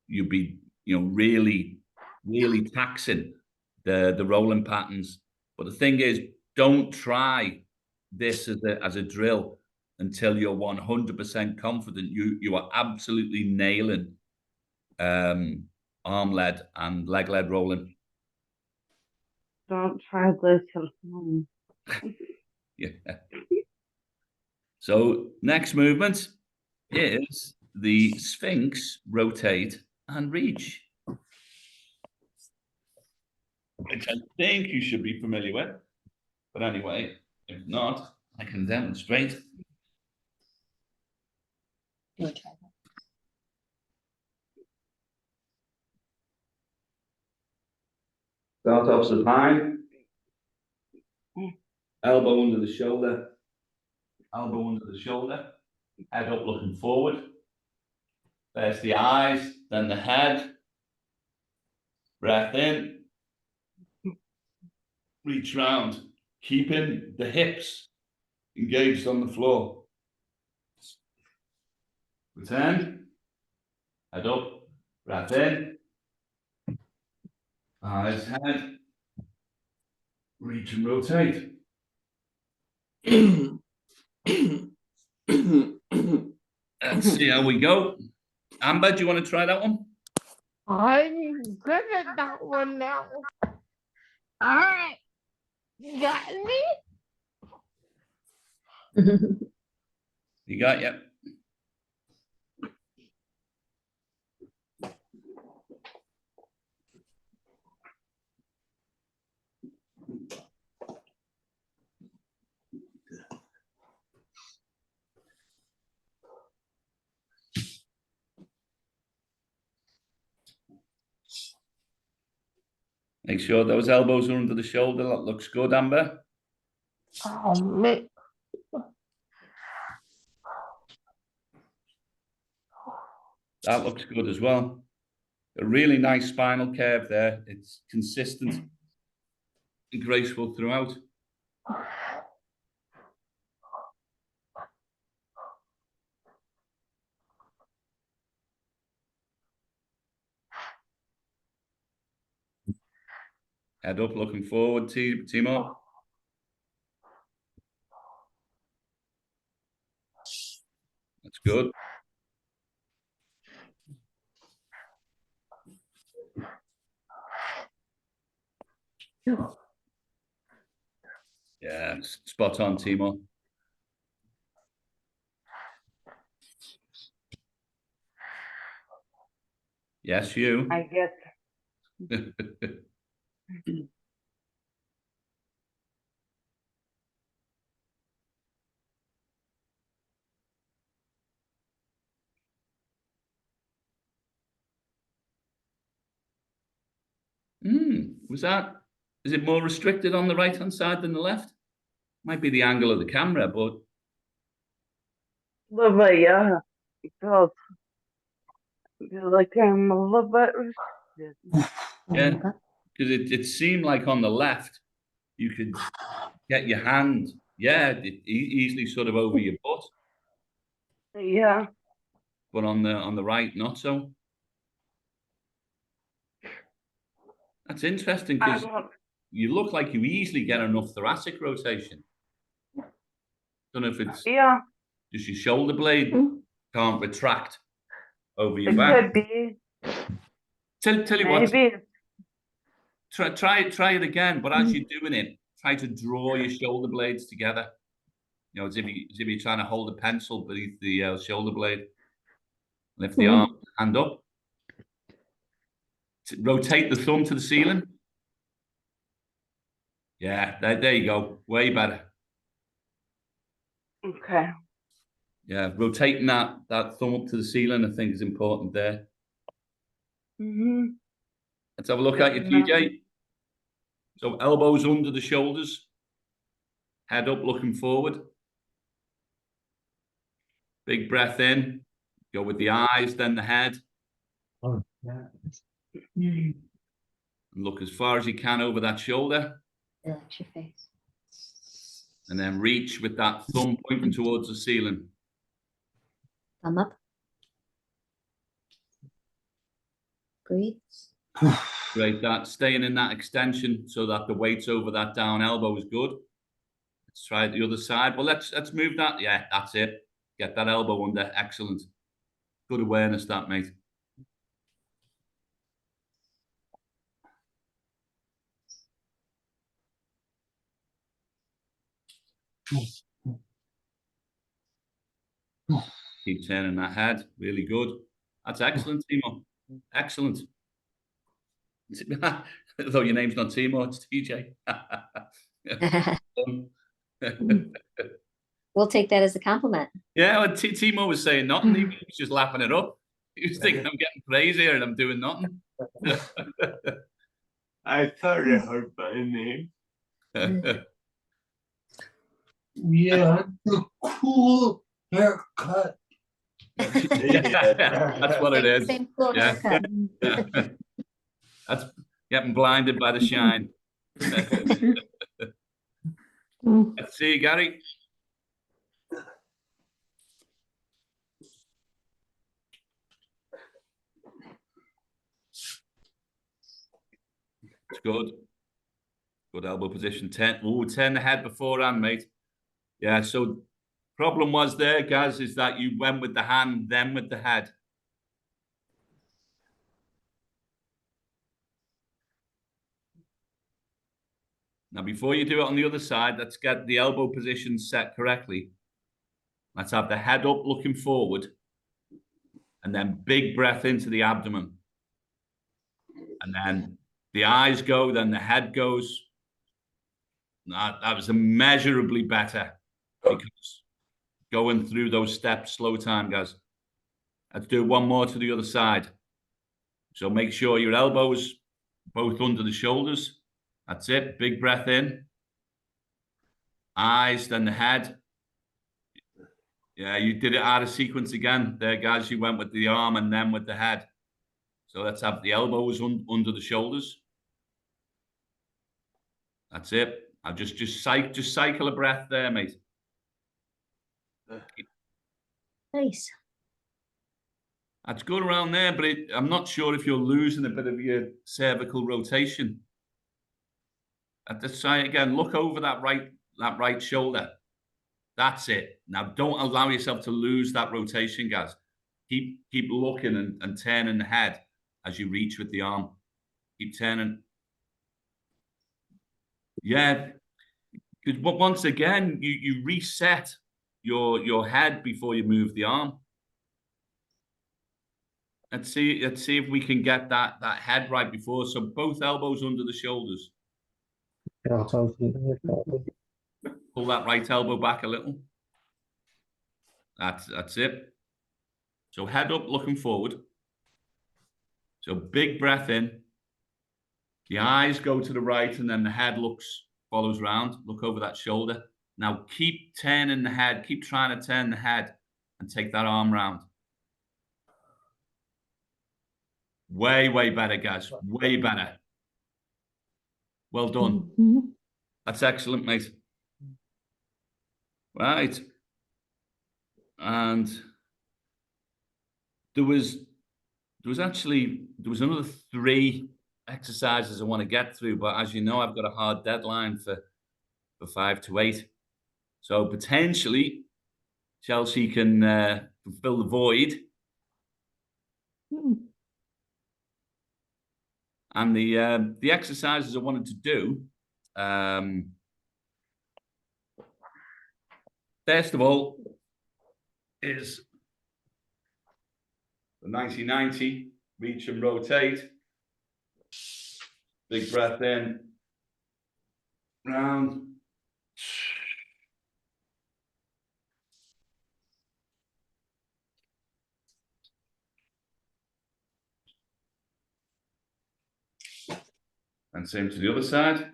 [SPEAKER 1] You'd be really taxing the rolling patterns. But the thing is, don't try this as a drill until you're 100% confident you are absolutely nailing arm led and leg led rolling.
[SPEAKER 3] Don't try this at home.
[SPEAKER 1] Yeah. So next movement is the Sphinx rotate and reach, which I think you should be familiar with. But anyway, if not, I can demonstrate.
[SPEAKER 6] You want to try that?
[SPEAKER 1] Start off supine, elbow under the shoulder, elbow under the shoulder, head up looking forward. There's the eyes, then the head. Breath in, reach round, keeping the hips engaged on the floor. Return, head up, breath in, eyes, head, reach and rotate. Let's see how we go. Amber, do you want to try that one?
[SPEAKER 8] I'm good at that one now. All right. You got me?
[SPEAKER 1] You got you. Make sure those elbows are under the shoulder. That looks good, Amber.
[SPEAKER 8] Oh, man.
[SPEAKER 1] That looks good as well. A really nice spinal curve there. It's consistent and graceful throughout. Head up, looking forward, Timo. That's good. Yeah, spot on, Timo. Yes, you.
[SPEAKER 3] I guess.
[SPEAKER 1] Is it more restricted on the right-hand side than the left? Might be the angle of the camera, but.
[SPEAKER 3] Little bit, yeah. It feels like I'm a little bit restricted.
[SPEAKER 1] Yeah, because it seemed like on the left, you could get your hand, easily sort of over your butt.
[SPEAKER 3] Yeah.
[SPEAKER 1] But on the right, not so. That's interesting because you look like you easily get enough thoracic rotation. Don't know if it's just your shoulder blade can't retract over your back.
[SPEAKER 3] It could be.
[SPEAKER 1] Tell you what. Try it again, but as you're doing it, try to draw your shoulder blades together. You know, as if you're trying to hold a pencil beneath the shoulder blade. Lift the arm, hand up. Rotate the thumb to the ceiling. Yeah, there you go. Way better.
[SPEAKER 3] Okay.
[SPEAKER 1] Yeah, rotating that thumb up to the ceiling, I think, is important there. Let's have a look at you, TJ. So elbows under the shoulders, head up, looking forward. Big breath in. Go with the eyes, then the head.
[SPEAKER 2] Oh, yeah.
[SPEAKER 1] And look as far as you can over that shoulder.
[SPEAKER 6] Relax your face.
[SPEAKER 1] And then reach with that thumb pointing towards the ceiling.
[SPEAKER 6] Thumb up. Breathe.
[SPEAKER 1] Great, that staying in that extension so that the weight's over that down elbow is good. Let's try it the other side. Well, let's move that. Yeah, that's it. Get that elbow under. Excellent. Good awareness, that, mate. Keep turning that head. Really good. That's excellent, Timo. Excellent. Though your name's not Timo, it's TJ.
[SPEAKER 6] We'll take that as a compliment.
[SPEAKER 1] Yeah, well, Timo was saying nothing. He was just laughing it up. He was thinking I'm getting crazier and I'm doing nothing.
[SPEAKER 2] I thought I heard my name. Yeah, the cool haircut.
[SPEAKER 1] That's what it is.
[SPEAKER 6] Same cool
[SPEAKER 1] Yeah.
[SPEAKER 6] haircut.
[SPEAKER 1] That's getting blinded by the shine. Let's see, Gary. It's good. Good elbow position. Turn the head beforehand, mate. Yeah, so problem was there, Gaz, is that you went with the hand, then with the head. Now, before you do it on the other side, let's get the elbow position set correctly. Let's have the head up looking forward and then big breath into the abdomen. And then the eyes go, then the head goes. That was immeasurably better because going through those steps, slow time, guys. Let's do one more to the other side. So make sure your elbows both under the shoulders. That's it. Big breath in. Eyes, then the head. Yeah, you did it out of sequence again there, guys. You went with the arm and then with the head. So let's have the elbows under the shoulders. That's it. I'll just cycle a breath there, mate.
[SPEAKER 6] Nice.
[SPEAKER 1] That's good around there, but I'm not sure if you're losing a bit of your cervical rotation. Let's try it again. Look over that right shoulder. That's it. Now, don't allow yourself to lose that rotation, guys. Keep looking and turning the head as you reach with the arm. Keep turning. Yeah, because once again, you reset your head before you move the arm. Let's see if we can get that head right before. So both elbows under the shoulders. Pull that right elbow back a little. That's it. So head up, looking forward. So big breath in. The eyes go to the right, and then the head follows round. Look over that shoulder. Now keep turning the head. Keep trying to turn the head and take that arm round. Way, way better, guys. Way better. Well done. That's excellent, mate. Right. And there was another 3 exercises I want to get through, but as you know, I've got a hard deadline for 5 to 8. So potentially Chelsea can fill the void. And the exercises I wanted to do, first of all, is the 90-90, reach and rotate. Big breath in, round. And same to the other side.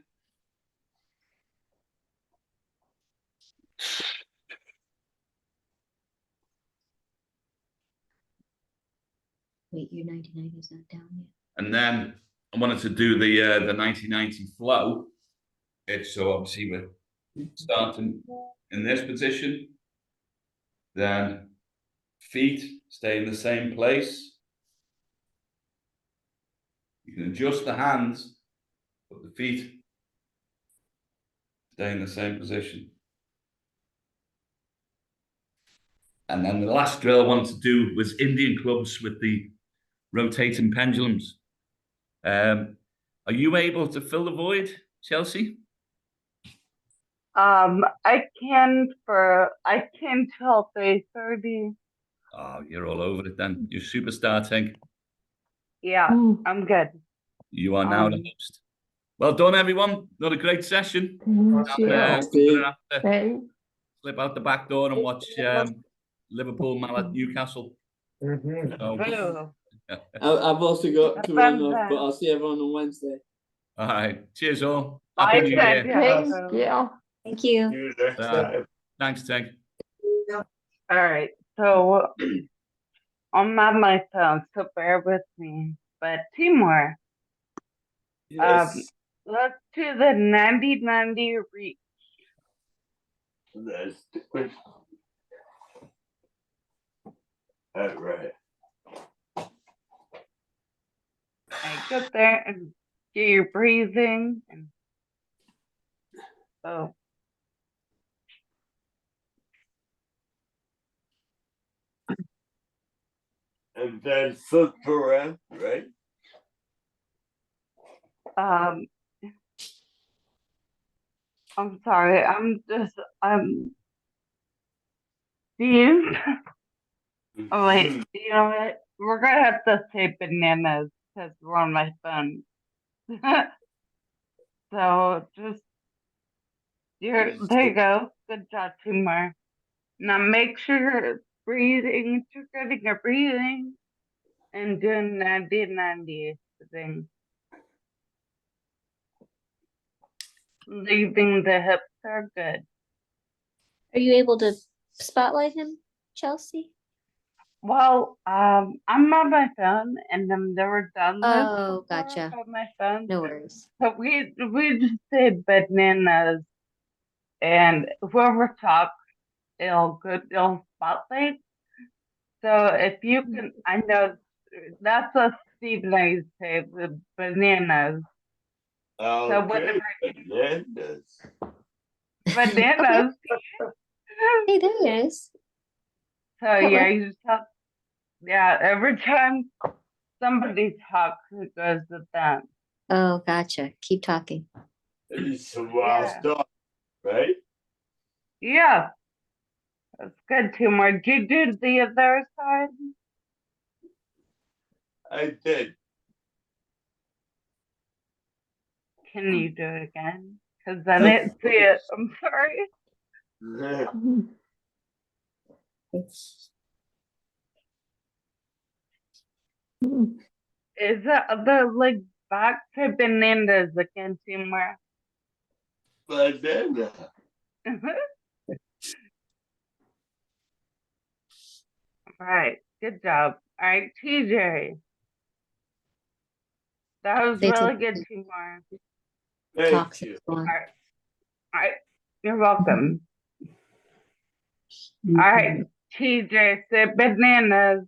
[SPEAKER 6] Wait, your 1990 is not down yet.
[SPEAKER 1] And then I wanted to do the 1990 flow. It's so obviously we're starting in this position, then feet stay in the same place. You can adjust the hands, but the feet stay in the same position. And then the last drill I wanted to do was Indian clubs with the rotating pendulums. Are you able to fill the void, Chelsea?
[SPEAKER 3] I can till 3:30.
[SPEAKER 1] Oh, you're all over it then. You're superstar, Tank.
[SPEAKER 3] Yeah, I'm good.
[SPEAKER 1] You are now the host. Well done, everyone. Not a great session.
[SPEAKER 8] Yeah.
[SPEAKER 1] We're gonna have to
[SPEAKER 8] Thank
[SPEAKER 1] slip out the back door and watch Liverpool Man at Newcastle. So,
[SPEAKER 3] Boo.
[SPEAKER 7] I've also got to
[SPEAKER 3] Fun
[SPEAKER 7] run off,
[SPEAKER 3] time.
[SPEAKER 7] but I'll see everyone on Wednesday.
[SPEAKER 1] all right. Cheers, all.
[SPEAKER 3] I
[SPEAKER 1] Happy New
[SPEAKER 3] said
[SPEAKER 1] Year.
[SPEAKER 3] yes.
[SPEAKER 8] Thank you.
[SPEAKER 6] Thank you.
[SPEAKER 2] See you next
[SPEAKER 1] Uh,
[SPEAKER 2] time.
[SPEAKER 1] Thanks, Tank.
[SPEAKER 3] All right, so I'm on my phone, so bear with me. But Timur,
[SPEAKER 2] Yes.
[SPEAKER 3] let's do the 90-90 reach.
[SPEAKER 2] Let's do it. All right.
[SPEAKER 3] I get there and get your breathing and oh.
[SPEAKER 2] And then flip around, right?
[SPEAKER 3] I'm sorry, these. Oh wait, you know what? We're gonna have to say bananas because we're on my phone. So just there you go. Good job, Timur. Now make sure you're breathing, you're getting your breathing and doing 90-90 thing. Leaving the hips are good.
[SPEAKER 6] Are you able to spotlight him, Chelsea?
[SPEAKER 3] Well, I'm on my phone and I've never done this.
[SPEAKER 6] Oh,
[SPEAKER 3] before
[SPEAKER 6] gotcha.
[SPEAKER 3] On my phone.
[SPEAKER 6] No worries.
[SPEAKER 3] So we just say bananas and whoever talks, it'll spotlight. So if you can, I know that's what Steve and I say with bananas. So
[SPEAKER 2] Okay.
[SPEAKER 3] whatever
[SPEAKER 2] Bananas.
[SPEAKER 3] bananas.
[SPEAKER 6] Hey, there he is.
[SPEAKER 3] So
[SPEAKER 6] Hello.
[SPEAKER 3] yeah, you just talk. Yeah, every time somebody talks, it goes with them.
[SPEAKER 6] Oh, gotcha. Keep talking.
[SPEAKER 2] It's a wild
[SPEAKER 3] Yeah.
[SPEAKER 2] stuff, right?
[SPEAKER 3] Yeah, that's good. Timur, did you do the other side?
[SPEAKER 2] I did.
[SPEAKER 3] Can you do it again? Because I didn't see it. I'm sorry. Is that the like back to bananas again, Timur?
[SPEAKER 2] Banana.
[SPEAKER 3] Right. Good job. All right, TJ. That was
[SPEAKER 6] Say
[SPEAKER 3] really
[SPEAKER 6] to-
[SPEAKER 3] good, Timur.
[SPEAKER 2] Thank
[SPEAKER 6] Talks.
[SPEAKER 2] you.
[SPEAKER 3] All right. You're welcome. All right, TJ, say bananas.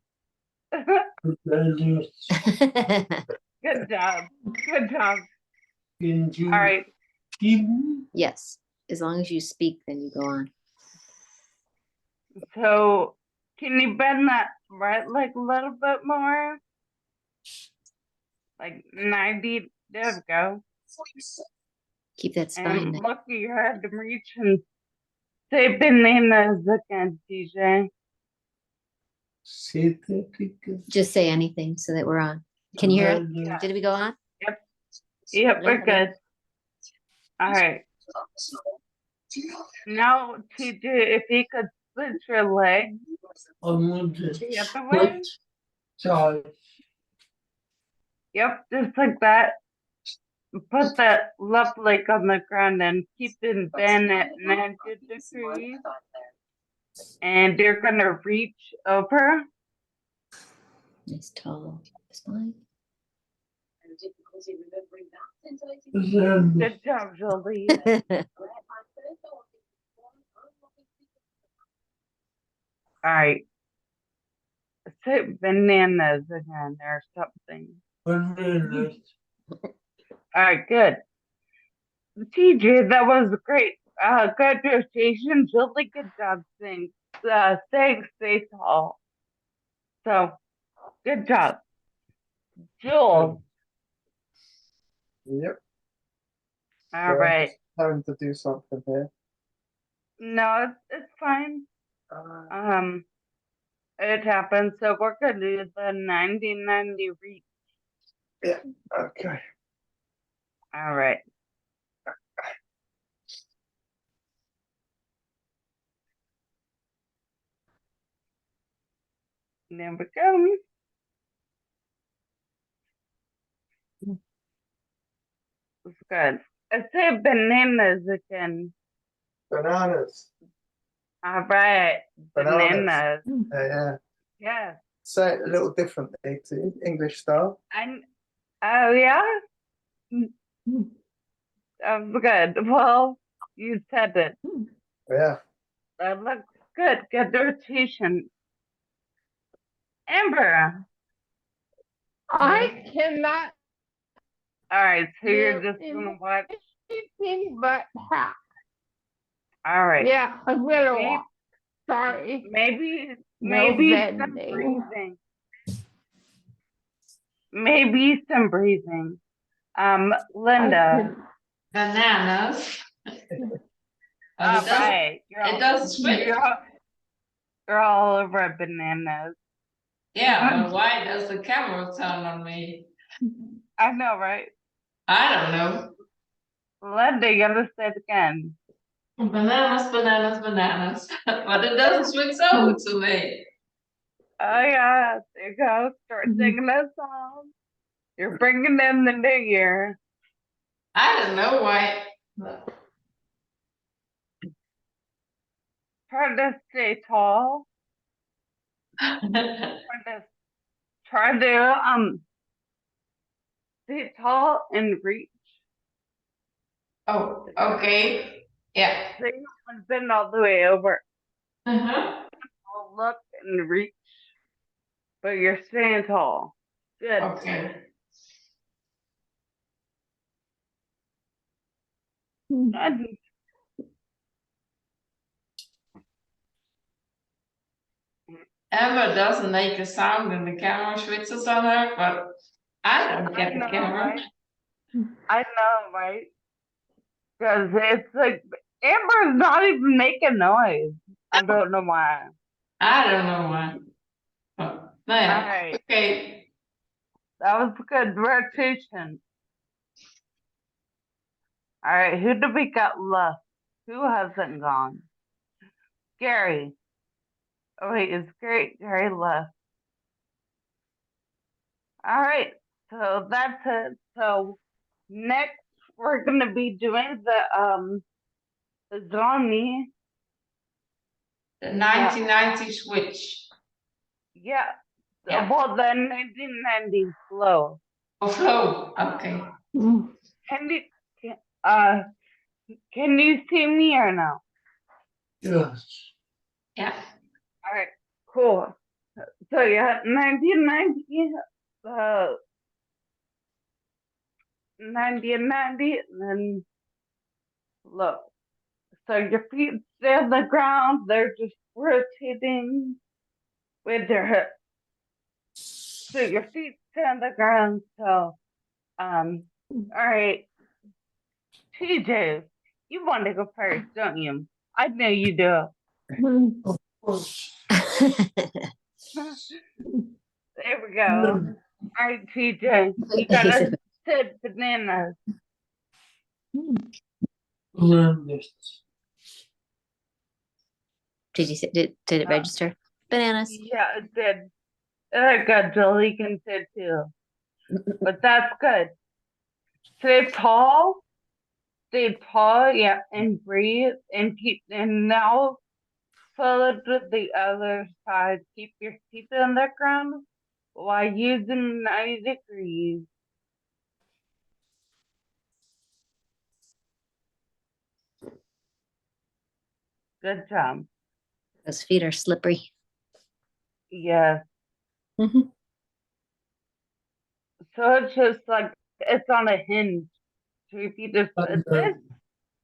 [SPEAKER 2] Bananas.
[SPEAKER 3] Good job. Good job.
[SPEAKER 2] Can you
[SPEAKER 3] All right.
[SPEAKER 2] give me?
[SPEAKER 6] Yes. As long as you speak, then you go on.
[SPEAKER 3] So, can you bend that right leg a little bit more? Like 90. There we go.
[SPEAKER 6] Keep that spine.
[SPEAKER 3] And
[SPEAKER 6] nice.
[SPEAKER 3] look at your head and reach and say bananas again, TJ.
[SPEAKER 2] Say that again.
[SPEAKER 6] Just say anything so that we're on. Can you hear it?
[SPEAKER 2] Bananas.
[SPEAKER 6] Did we go on?
[SPEAKER 3] Yep, we're
[SPEAKER 6] Okay.
[SPEAKER 3] good. All right. Now, TJ, if you could switch your leg
[SPEAKER 2] I'm going to
[SPEAKER 3] the other way.
[SPEAKER 2] switch sides.
[SPEAKER 3] Yep, just like that. Put that left leg on the ground and keep it bent at 90 degrees. And you're gonna reach over
[SPEAKER 6] Nice tall spine.
[SPEAKER 3] Good job, Jolie. All right. Say bananas again or something.
[SPEAKER 2] Bananas.
[SPEAKER 3] All right, good. TJ, that was great. Good rotation. Really good job saying, stay tall. So, good job. Jules.
[SPEAKER 5] Yep.
[SPEAKER 3] All
[SPEAKER 5] So I'm
[SPEAKER 3] right.
[SPEAKER 5] just having to do something here.
[SPEAKER 3] No, it's fine.
[SPEAKER 5] Uh,
[SPEAKER 3] It happens. So we're gonna do the 90-90 reach.
[SPEAKER 5] yeah. Okay.
[SPEAKER 3] All right. There we go. It's good. I say bananas again.
[SPEAKER 5] Bananas.
[SPEAKER 3] All right.
[SPEAKER 5] Bananas.
[SPEAKER 3] Bananas.
[SPEAKER 5] Yeah.
[SPEAKER 3] Yes.
[SPEAKER 5] Say it a little differently to English style.
[SPEAKER 3] Oh yeah. Good. Well, you said it.
[SPEAKER 5] Yeah.
[SPEAKER 3] That looks good. Good rotation. Amber.
[SPEAKER 8] I cannot
[SPEAKER 3] All right. So you're
[SPEAKER 8] do
[SPEAKER 3] just gonna watch.
[SPEAKER 8] anything but half.
[SPEAKER 3] All right.
[SPEAKER 8] Yeah, I'm gonna
[SPEAKER 3] Maybe-
[SPEAKER 8] walk. Sorry.
[SPEAKER 3] Maybe
[SPEAKER 8] No
[SPEAKER 3] some
[SPEAKER 8] bending.
[SPEAKER 3] breathing. Maybe some breathing. Linda.
[SPEAKER 4] Bananas.
[SPEAKER 3] All
[SPEAKER 4] it does,
[SPEAKER 3] right.
[SPEAKER 4] it does switch.
[SPEAKER 3] You're all over bananas.
[SPEAKER 4] Yeah, but why does the camera turn on me?
[SPEAKER 3] I know, right?
[SPEAKER 4] I don't know.
[SPEAKER 3] Linda, you gotta say it again.
[SPEAKER 4] Bananas, bananas, bananas. But it doesn't switch over to me.
[SPEAKER 3] Oh yeah, there you go. Start singing a song. You're bringing in the new year.
[SPEAKER 4] I don't know why.
[SPEAKER 3] Try to stay tall. Try to stay tall and reach.
[SPEAKER 4] Oh, okay. Yeah.
[SPEAKER 3] So you haven't been all the way over.
[SPEAKER 4] Uh-huh.
[SPEAKER 3] Look and reach, but you're staying tall. Good.
[SPEAKER 4] Okay.
[SPEAKER 3] Good.
[SPEAKER 4] Emma doesn't make a sound and the camera switches on her, but I don't get the camera.
[SPEAKER 3] Right? I know, right? Because it's like Amber's not even making noise. I don't know why.
[SPEAKER 4] I don't know why. Oh, no, yeah.
[SPEAKER 3] All right.
[SPEAKER 4] Okay.
[SPEAKER 3] That was good rotation. All right, who do we got left? Who hasn't gone? Gary. Oh wait, is Gary left? All right, so that's it. So next we're gonna be doing the zombie.
[SPEAKER 4] The 1990 switch.
[SPEAKER 3] Yeah.
[SPEAKER 4] Yeah.
[SPEAKER 3] Well, the 1990s flow.
[SPEAKER 4] Oh, flow. Okay.
[SPEAKER 3] Can you see me or no?
[SPEAKER 2] Yes.
[SPEAKER 4] Yeah.
[SPEAKER 3] All right, cool. So yeah, 1990, 1990, and then look. So your feet stay on the ground, they're just rotating with your hips. So your feet stay on the ground. So, all right, TJ, you want to go first, don't you? I know you do. There we go. All right, TJ, you gotta sit bananas.
[SPEAKER 2] Bananas.
[SPEAKER 6] Did you say, did it register? Bananas.
[SPEAKER 3] Yeah, it did. Good, Jolie can sit too. But that's good. Stay tall, yeah, and breathe, and keep, and now follow to the other side. Keep your feet on the ground, while using 90 degrees. Good job.
[SPEAKER 6] Those feet are slippery.
[SPEAKER 3] Yes.
[SPEAKER 6] Mhm.
[SPEAKER 3] So it's just like it's on a hinge. So if you just put this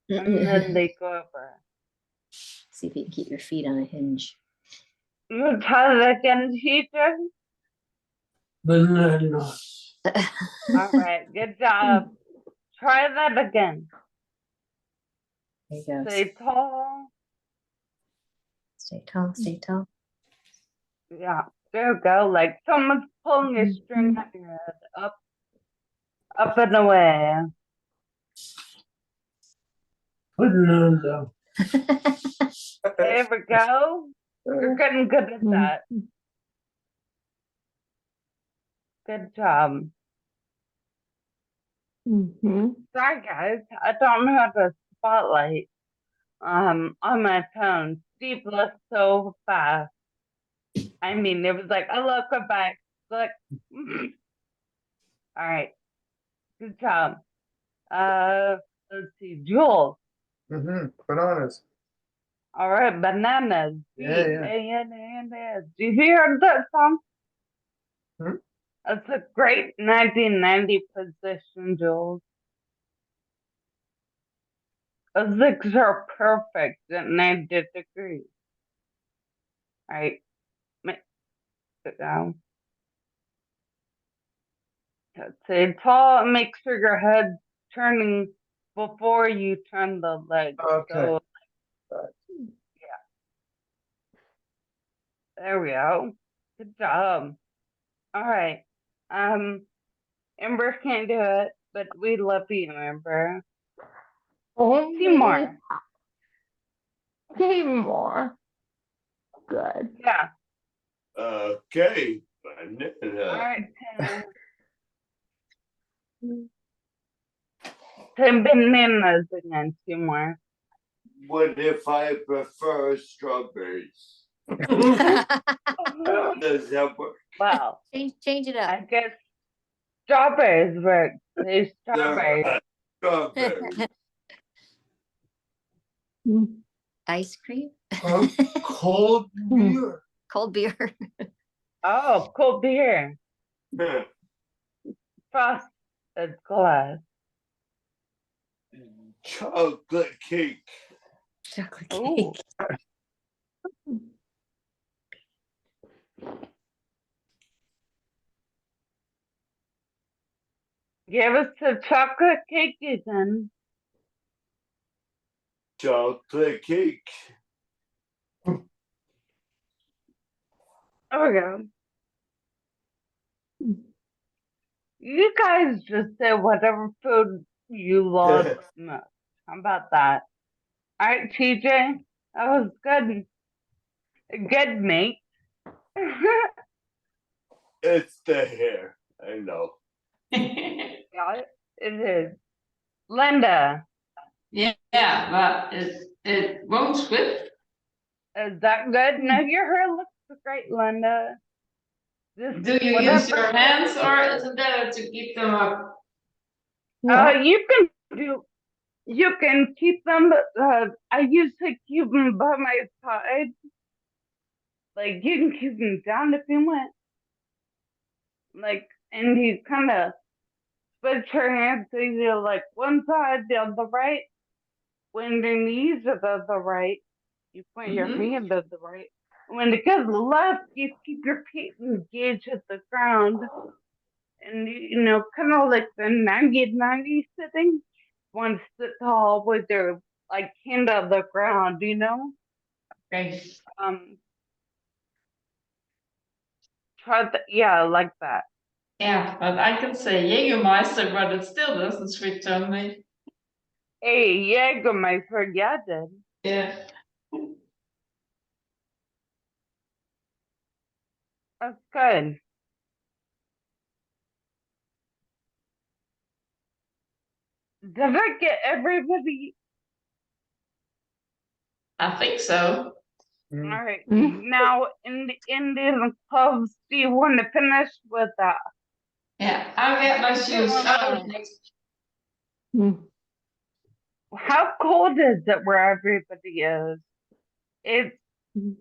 [SPEAKER 3] and then they go over.
[SPEAKER 6] See if you can keep your feet on a hinge.
[SPEAKER 3] You try that again, teacher.
[SPEAKER 2] Bananas.
[SPEAKER 3] All right, good job. Try that again.
[SPEAKER 6] There you go.
[SPEAKER 3] Stay tall.
[SPEAKER 6] Stay tall, stay tall.
[SPEAKER 3] Yeah, there you go. Like someone's pulling a string on your head, up and away.
[SPEAKER 2] Banana.
[SPEAKER 3] There we go. You're getting good at that. Good job. Sorry, guys. I don't know how to spotlight on my phone. Steve left so fast. I mean, it was like I look back, like. All right. Good job. Let's see, Jules.
[SPEAKER 5] Bananas.
[SPEAKER 3] All right, bananas.
[SPEAKER 5] Yeah.
[SPEAKER 3] Bananas. Do you hear that song?
[SPEAKER 5] Hmm?
[SPEAKER 3] That's a great 1990 position, Jules. Those legs are perfect at 90 degrees. All right. Sit down. Stay tall and make sure your head's turning before you turn the legs.
[SPEAKER 5] Okay.
[SPEAKER 3] So,
[SPEAKER 5] Right.
[SPEAKER 3] yeah. There we go. Good job. All right. Amber can't do it, but we love you, Amber. Seymour.
[SPEAKER 8] Seymour. Good.
[SPEAKER 3] Yeah.
[SPEAKER 2] Okay.
[SPEAKER 3] All
[SPEAKER 2] Banana.
[SPEAKER 3] right, Tim. Bananas again, Seymour.
[SPEAKER 2] What if I prefer strawberries? Does that work?
[SPEAKER 3] Well,
[SPEAKER 6] change it up.
[SPEAKER 3] I guess strawberries work. Say strawberries.
[SPEAKER 2] Strawberries.
[SPEAKER 6] Ice cream?
[SPEAKER 2] Cold beer.
[SPEAKER 6] Cold beer.
[SPEAKER 3] Oh, cold beer. Frosted glass.
[SPEAKER 2] Chocolate cake.
[SPEAKER 6] Chocolate
[SPEAKER 3] Ooh.
[SPEAKER 6] cake.
[SPEAKER 3] Give us the chocolate cake again.
[SPEAKER 2] Chocolate cake.
[SPEAKER 3] There we go. You guys just say whatever food you love most. How about that? All right, TJ, that was good. Good, mate.
[SPEAKER 2] It's the hair. I know.
[SPEAKER 3] Yeah, it is. Linda,
[SPEAKER 4] Yeah, but it won't switch.
[SPEAKER 3] is that good? No, your hair looks great, Linda. Just
[SPEAKER 4] Do you
[SPEAKER 3] whatever.
[SPEAKER 4] use your hands or is it better to keep them up?
[SPEAKER 3] You can keep them. I usually keep them by my side. Like you can keep them down if you want. Like, and you kind of switch your hands so you're like one side, the other right. When your knees are to the right, you point your hand to the right. When it goes left, you keep your feet engaged at the ground. And, kind of like the 90-90 sitting. One sit tall with their, like, hand on the ground,
[SPEAKER 4] Okay.
[SPEAKER 3] Try that, yeah, like that.
[SPEAKER 4] Yeah, but I can say Jägermeister, but it still doesn't switch on me.
[SPEAKER 3] Hey, Jägermeister, yeah, I did.
[SPEAKER 4] Yeah.
[SPEAKER 3] That's good. Did I get everybody?
[SPEAKER 4] I think so.
[SPEAKER 3] All right.
[SPEAKER 8] Mm.
[SPEAKER 3] Now, in the Indian clubs, do you want to finish with that?
[SPEAKER 4] Yeah, I'll get my shoes.
[SPEAKER 8] Mm.
[SPEAKER 3] How cold is it where everybody is? It's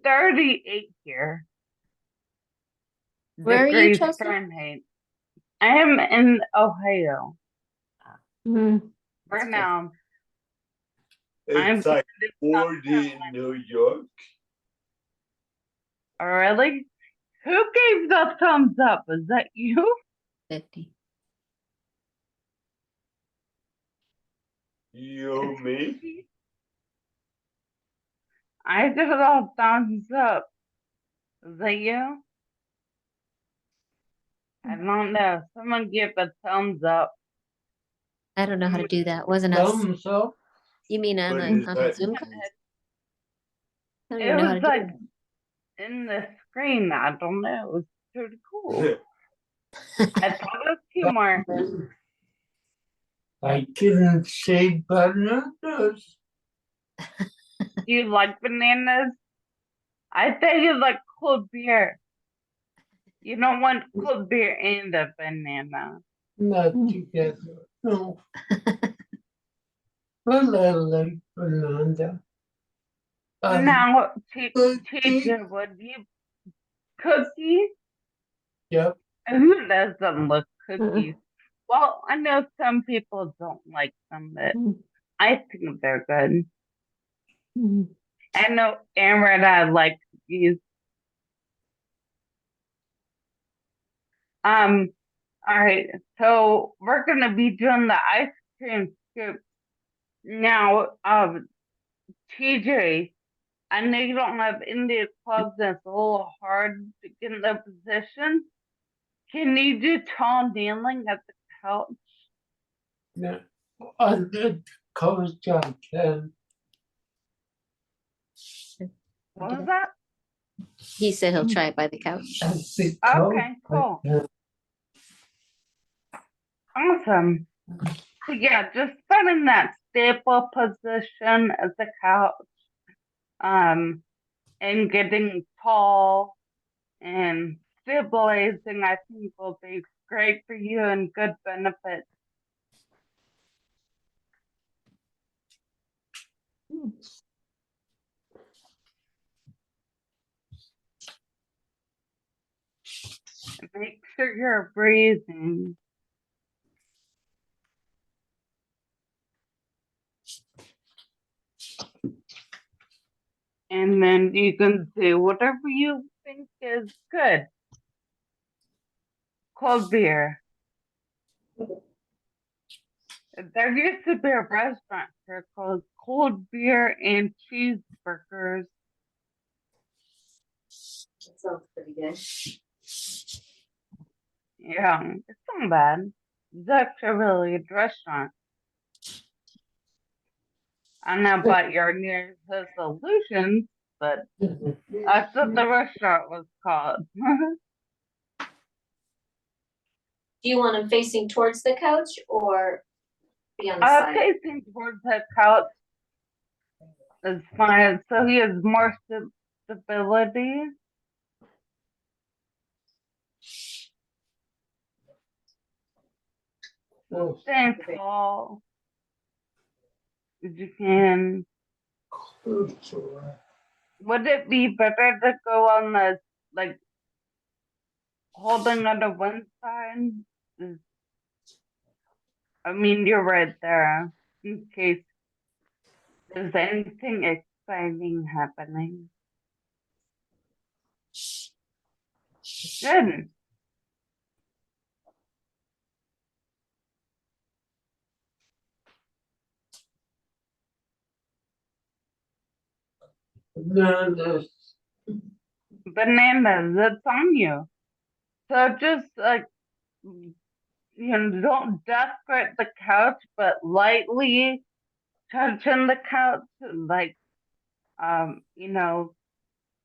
[SPEAKER 3] 38 here.
[SPEAKER 6] Where are you,
[SPEAKER 3] Degrees
[SPEAKER 6] Chelsea?
[SPEAKER 3] Fahrenheit. I am in Ohio
[SPEAKER 8] Mm.
[SPEAKER 3] right
[SPEAKER 6] That's
[SPEAKER 3] now.
[SPEAKER 2] It's
[SPEAKER 3] I'm
[SPEAKER 2] like
[SPEAKER 3] in South
[SPEAKER 2] 40 in New York.
[SPEAKER 3] Really? Who gave the thumbs up? Is that you?
[SPEAKER 6] 50.
[SPEAKER 2] You, me?
[SPEAKER 3] I did all thumbs up. Is that you? I don't know. Someone give a thumbs up.
[SPEAKER 6] I don't know how to do that. Wasn't us.
[SPEAKER 8] Thumbs up.
[SPEAKER 6] You mean on
[SPEAKER 2] What
[SPEAKER 6] a,
[SPEAKER 2] is
[SPEAKER 6] on a
[SPEAKER 2] that?
[SPEAKER 6] Zoom call? I don't
[SPEAKER 3] It
[SPEAKER 6] even know how
[SPEAKER 3] was
[SPEAKER 6] to do
[SPEAKER 3] like
[SPEAKER 6] that.
[SPEAKER 3] in the screen. I don't know. It was pretty cool. I thought it was humor.
[SPEAKER 8] I didn't say bananas.
[SPEAKER 3] Do you like bananas? I think you like cold beer. You don't want cold beer and a banana.
[SPEAKER 8] Not together. No. Well, I like banana.
[SPEAKER 3] Now,
[SPEAKER 8] cookie.
[SPEAKER 3] teacher, would you cookies?
[SPEAKER 8] Yep.
[SPEAKER 3] Who doesn't love cookies? Well, I know some people don't like them, but I think they're good. I know Aaron and I like cookies. All right, so we're gonna be doing the ice cream scoop now. TJ, I know you don't have India clubs, and it's a little hard to get in the position. Can you do tall kneeling at the couch?
[SPEAKER 8] No. On the coast I can.
[SPEAKER 3] What was that?
[SPEAKER 6] He said he'll try it by the couch.
[SPEAKER 8] At the
[SPEAKER 3] Okay,
[SPEAKER 8] coast I
[SPEAKER 3] cool.
[SPEAKER 8] can.
[SPEAKER 3] Awesome. So yeah, just spend in that staple position at the couch, and getting tall and stabilizing, I think will be great for you and good benefits. Make sure you're breathing. And then you can say whatever you think is good. Cold beer. There used to be a restaurant here called Cold Beer and Cheeseburgers.
[SPEAKER 6] That sounds pretty good.
[SPEAKER 3] Yeah, it's not bad. It's actually a really good restaurant. I don't know about your New Year's resolutions, but that's what the restaurant was called.
[SPEAKER 6] Do you want him facing towards the couch or be on the side?
[SPEAKER 3] Facing towards the couch is fine, so he has more stability. Stand tall as you can. Would it be better to go on the, like, holding onto one side? I mean, you're right there, in case there's anything exciting happening. Good.
[SPEAKER 8] Bananas.
[SPEAKER 3] Bananas, that's on you. So just, like, don't desperate the couch, but lightly touching the couch, like,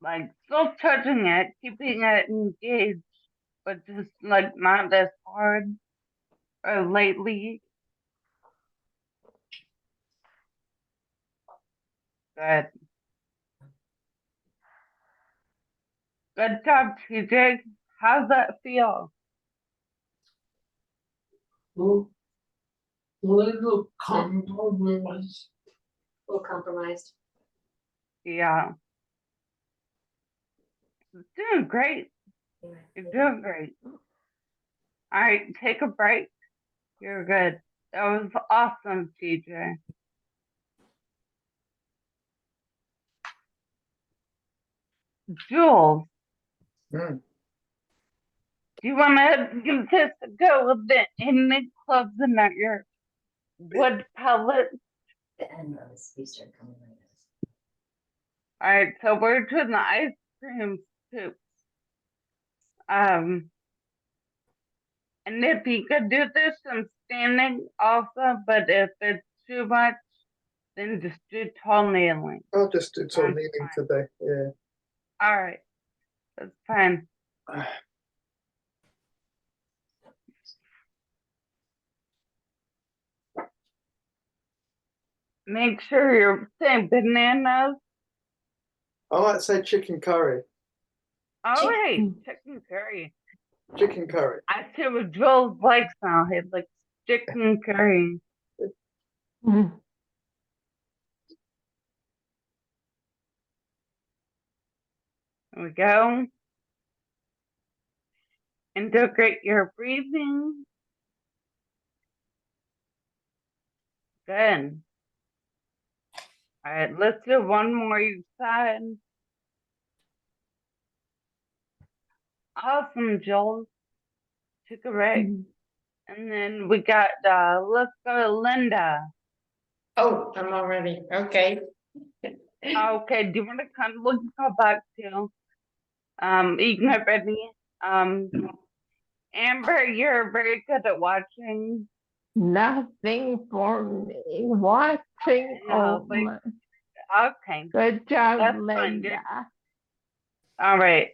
[SPEAKER 3] like still touching it, keeping it engaged, but just like not as hard or lightly. Good. Good job, TJ. How's that feel?
[SPEAKER 4] Little compromised.
[SPEAKER 6] Little compromised.
[SPEAKER 3] Yeah. Doing great. You're doing great. All right, take a break. You're good. That was awesome, TJ. Jules,
[SPEAKER 5] Mm.
[SPEAKER 3] do you want to just go with the inmate clubs and not your wood pellets?
[SPEAKER 6] The end of this, we start coming like this.
[SPEAKER 3] All right, so we're doing the ice cream scoops. And if you could do this, I'm standing also, but if it's too much, then just do tall kneeling.
[SPEAKER 5] I'll just do tall
[SPEAKER 3] That's
[SPEAKER 5] kneeling
[SPEAKER 3] fine.
[SPEAKER 5] today. Yeah.
[SPEAKER 3] All right, that's fine. Make sure you're saying bananas.
[SPEAKER 5] I might say chicken curry.
[SPEAKER 3] All right, chicken curry.
[SPEAKER 5] Chicken curry.
[SPEAKER 3] I see what Jules likes now. He likes chicken curry.
[SPEAKER 8] Mm.
[SPEAKER 3] There we go. Integrate your breathing. Good. All right, let's do one more each side. Awesome, Jules. Took a break. And then we got, let's go to Linda.
[SPEAKER 4] Oh, I'm already, okay.
[SPEAKER 3] Okay, do you want to come? We can come back to you. You can get ready. Amber, you're very good at watching.
[SPEAKER 8] Nothing for me. Watching
[SPEAKER 3] No, but
[SPEAKER 8] only.
[SPEAKER 3] okay,
[SPEAKER 8] Good job,
[SPEAKER 3] that's fine.
[SPEAKER 8] Linda.
[SPEAKER 3] All right.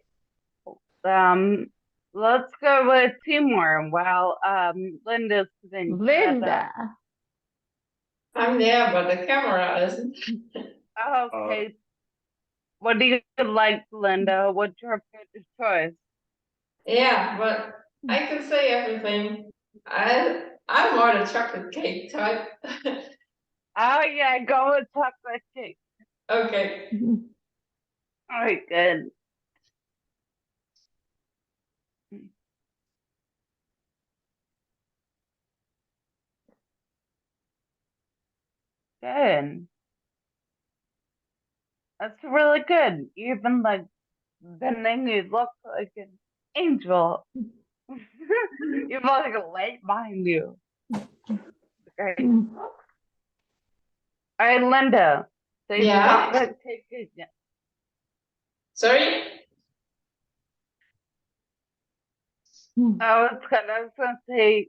[SPEAKER 3] Let's go with two more while Linda's getting set up.
[SPEAKER 8] Linda.
[SPEAKER 4] I'm there, but the camera isn't.
[SPEAKER 3] Okay. What do you like, Linda? What's your favorite choice?
[SPEAKER 4] Yeah, but I can say everything. I'm more the chocolate cake type.
[SPEAKER 3] Oh yeah, go with chocolate cake.
[SPEAKER 4] Okay.
[SPEAKER 3] All right, good. Good. That's really good. You even like bending, you look like an angel. You have like a light behind you. Great. All right, Linda. Say
[SPEAKER 4] Yeah.
[SPEAKER 3] chocolate cake again.
[SPEAKER 4] Sorry?
[SPEAKER 3] I was gonna say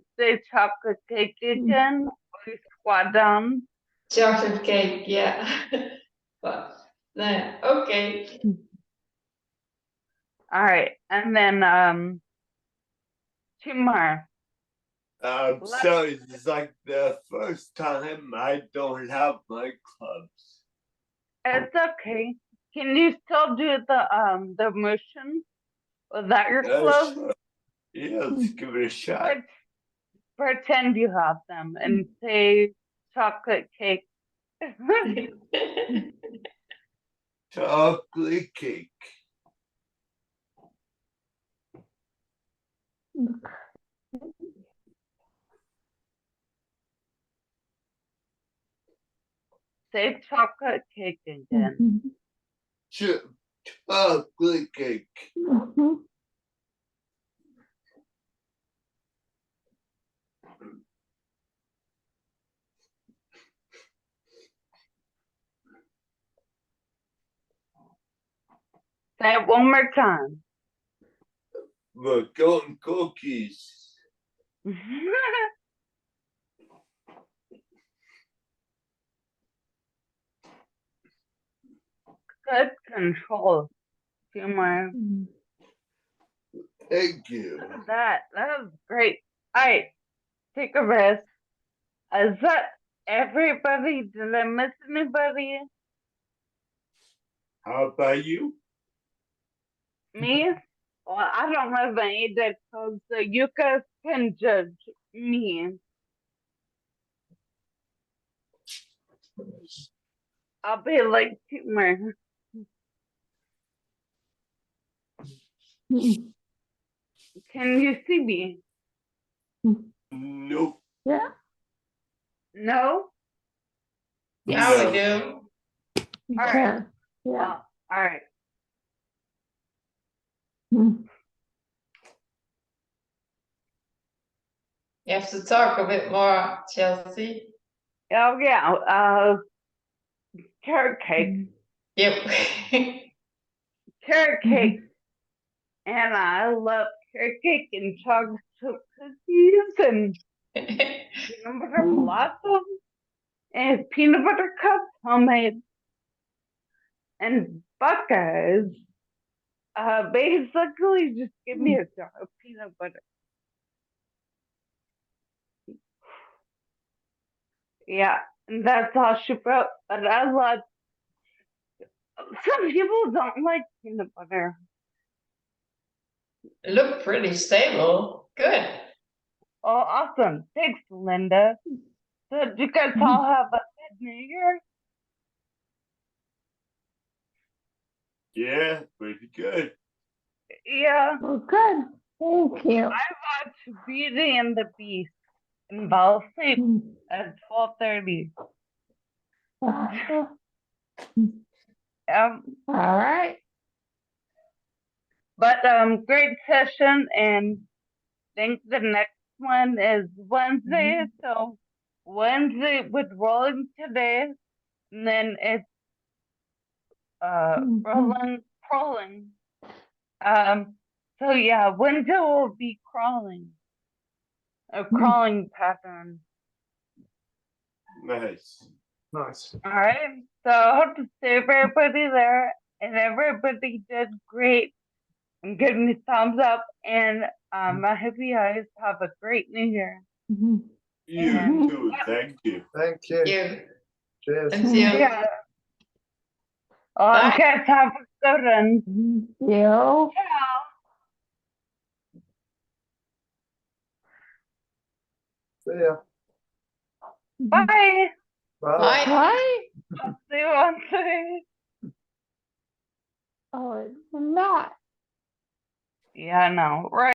[SPEAKER 3] chocolate cake again. Or you squat down.
[SPEAKER 4] Chocolate cake, yeah. But, no, okay.
[SPEAKER 3] All right, and then two more.
[SPEAKER 2] So it's like the first time I don't have my clubs.
[SPEAKER 3] It's okay. Can you still do the motion? Was that your club?
[SPEAKER 2] Sure. Yeah, let's give it a shot.
[SPEAKER 3] Pretend you have them and say chocolate cake.
[SPEAKER 2] Chocolate cake.
[SPEAKER 3] Say chocolate cake again.
[SPEAKER 2] Chocolate cake.
[SPEAKER 3] Say it one more time.
[SPEAKER 2] We're going cookies.
[SPEAKER 3] Good control. Two more.
[SPEAKER 2] Thank you.
[SPEAKER 3] Look at that. That was great. All right. Take a rest. Is that everybody? Did I miss anybody?
[SPEAKER 2] How about you?
[SPEAKER 3] Me? Well, I don't have any difficulties, so you guys can judge me. I'll be like humor. Can you see me?
[SPEAKER 2] Nope.
[SPEAKER 8] Yeah.
[SPEAKER 3] No?
[SPEAKER 4] Now we do.
[SPEAKER 3] All
[SPEAKER 8] Okay.
[SPEAKER 3] right.
[SPEAKER 8] Yeah.
[SPEAKER 3] All right.
[SPEAKER 8] Mm.
[SPEAKER 4] You have to talk a bit more, Chelsea.
[SPEAKER 3] Oh yeah. Carrot cake.
[SPEAKER 4] Yep.
[SPEAKER 3] Carrot cake. And I love carrot cake and chocolate chip cookies and peanut butter blossom and peanut butter cups homemade and Buckeyes. Basically just give me a jar of peanut butter. Yeah, and that's all she wrote. But I love. Some people don't like peanut butter.
[SPEAKER 4] Look pretty stable. Good.
[SPEAKER 3] Oh, awesome! Thanks, Linda. So, do you guys all have a good New Year?
[SPEAKER 2] Yeah, pretty good.
[SPEAKER 3] Yeah.
[SPEAKER 8] Well, good. Thank you.
[SPEAKER 3] I watched Beauty and the Beast and fell asleep at 12:30.
[SPEAKER 8] All
[SPEAKER 3] Um,
[SPEAKER 8] right.
[SPEAKER 3] but great session, and I think the next one is Wednesday. So Wednesday with rolling today, and then it's crawling. So yeah, Wednesday will be crawling. A crawling pattern.
[SPEAKER 2] Nice.
[SPEAKER 5] Nice.
[SPEAKER 3] All right. So I hope to see everybody there, and everybody did great. And give me thumbs up, and I hope you guys have a great New Year.
[SPEAKER 2] You
[SPEAKER 3] And
[SPEAKER 2] too. Thank you.
[SPEAKER 5] Thank you.
[SPEAKER 4] You.
[SPEAKER 5] Cheers.
[SPEAKER 4] Thank you.
[SPEAKER 3] yeah. You guys have a good one.
[SPEAKER 8] You.
[SPEAKER 3] Ciao.
[SPEAKER 5] See ya.
[SPEAKER 3] Bye.
[SPEAKER 5] Bye.
[SPEAKER 4] Bye.
[SPEAKER 8] Bye.
[SPEAKER 3] See you on Thursday.
[SPEAKER 8] Oh, it's not.
[SPEAKER 3] Yeah, I know. Right.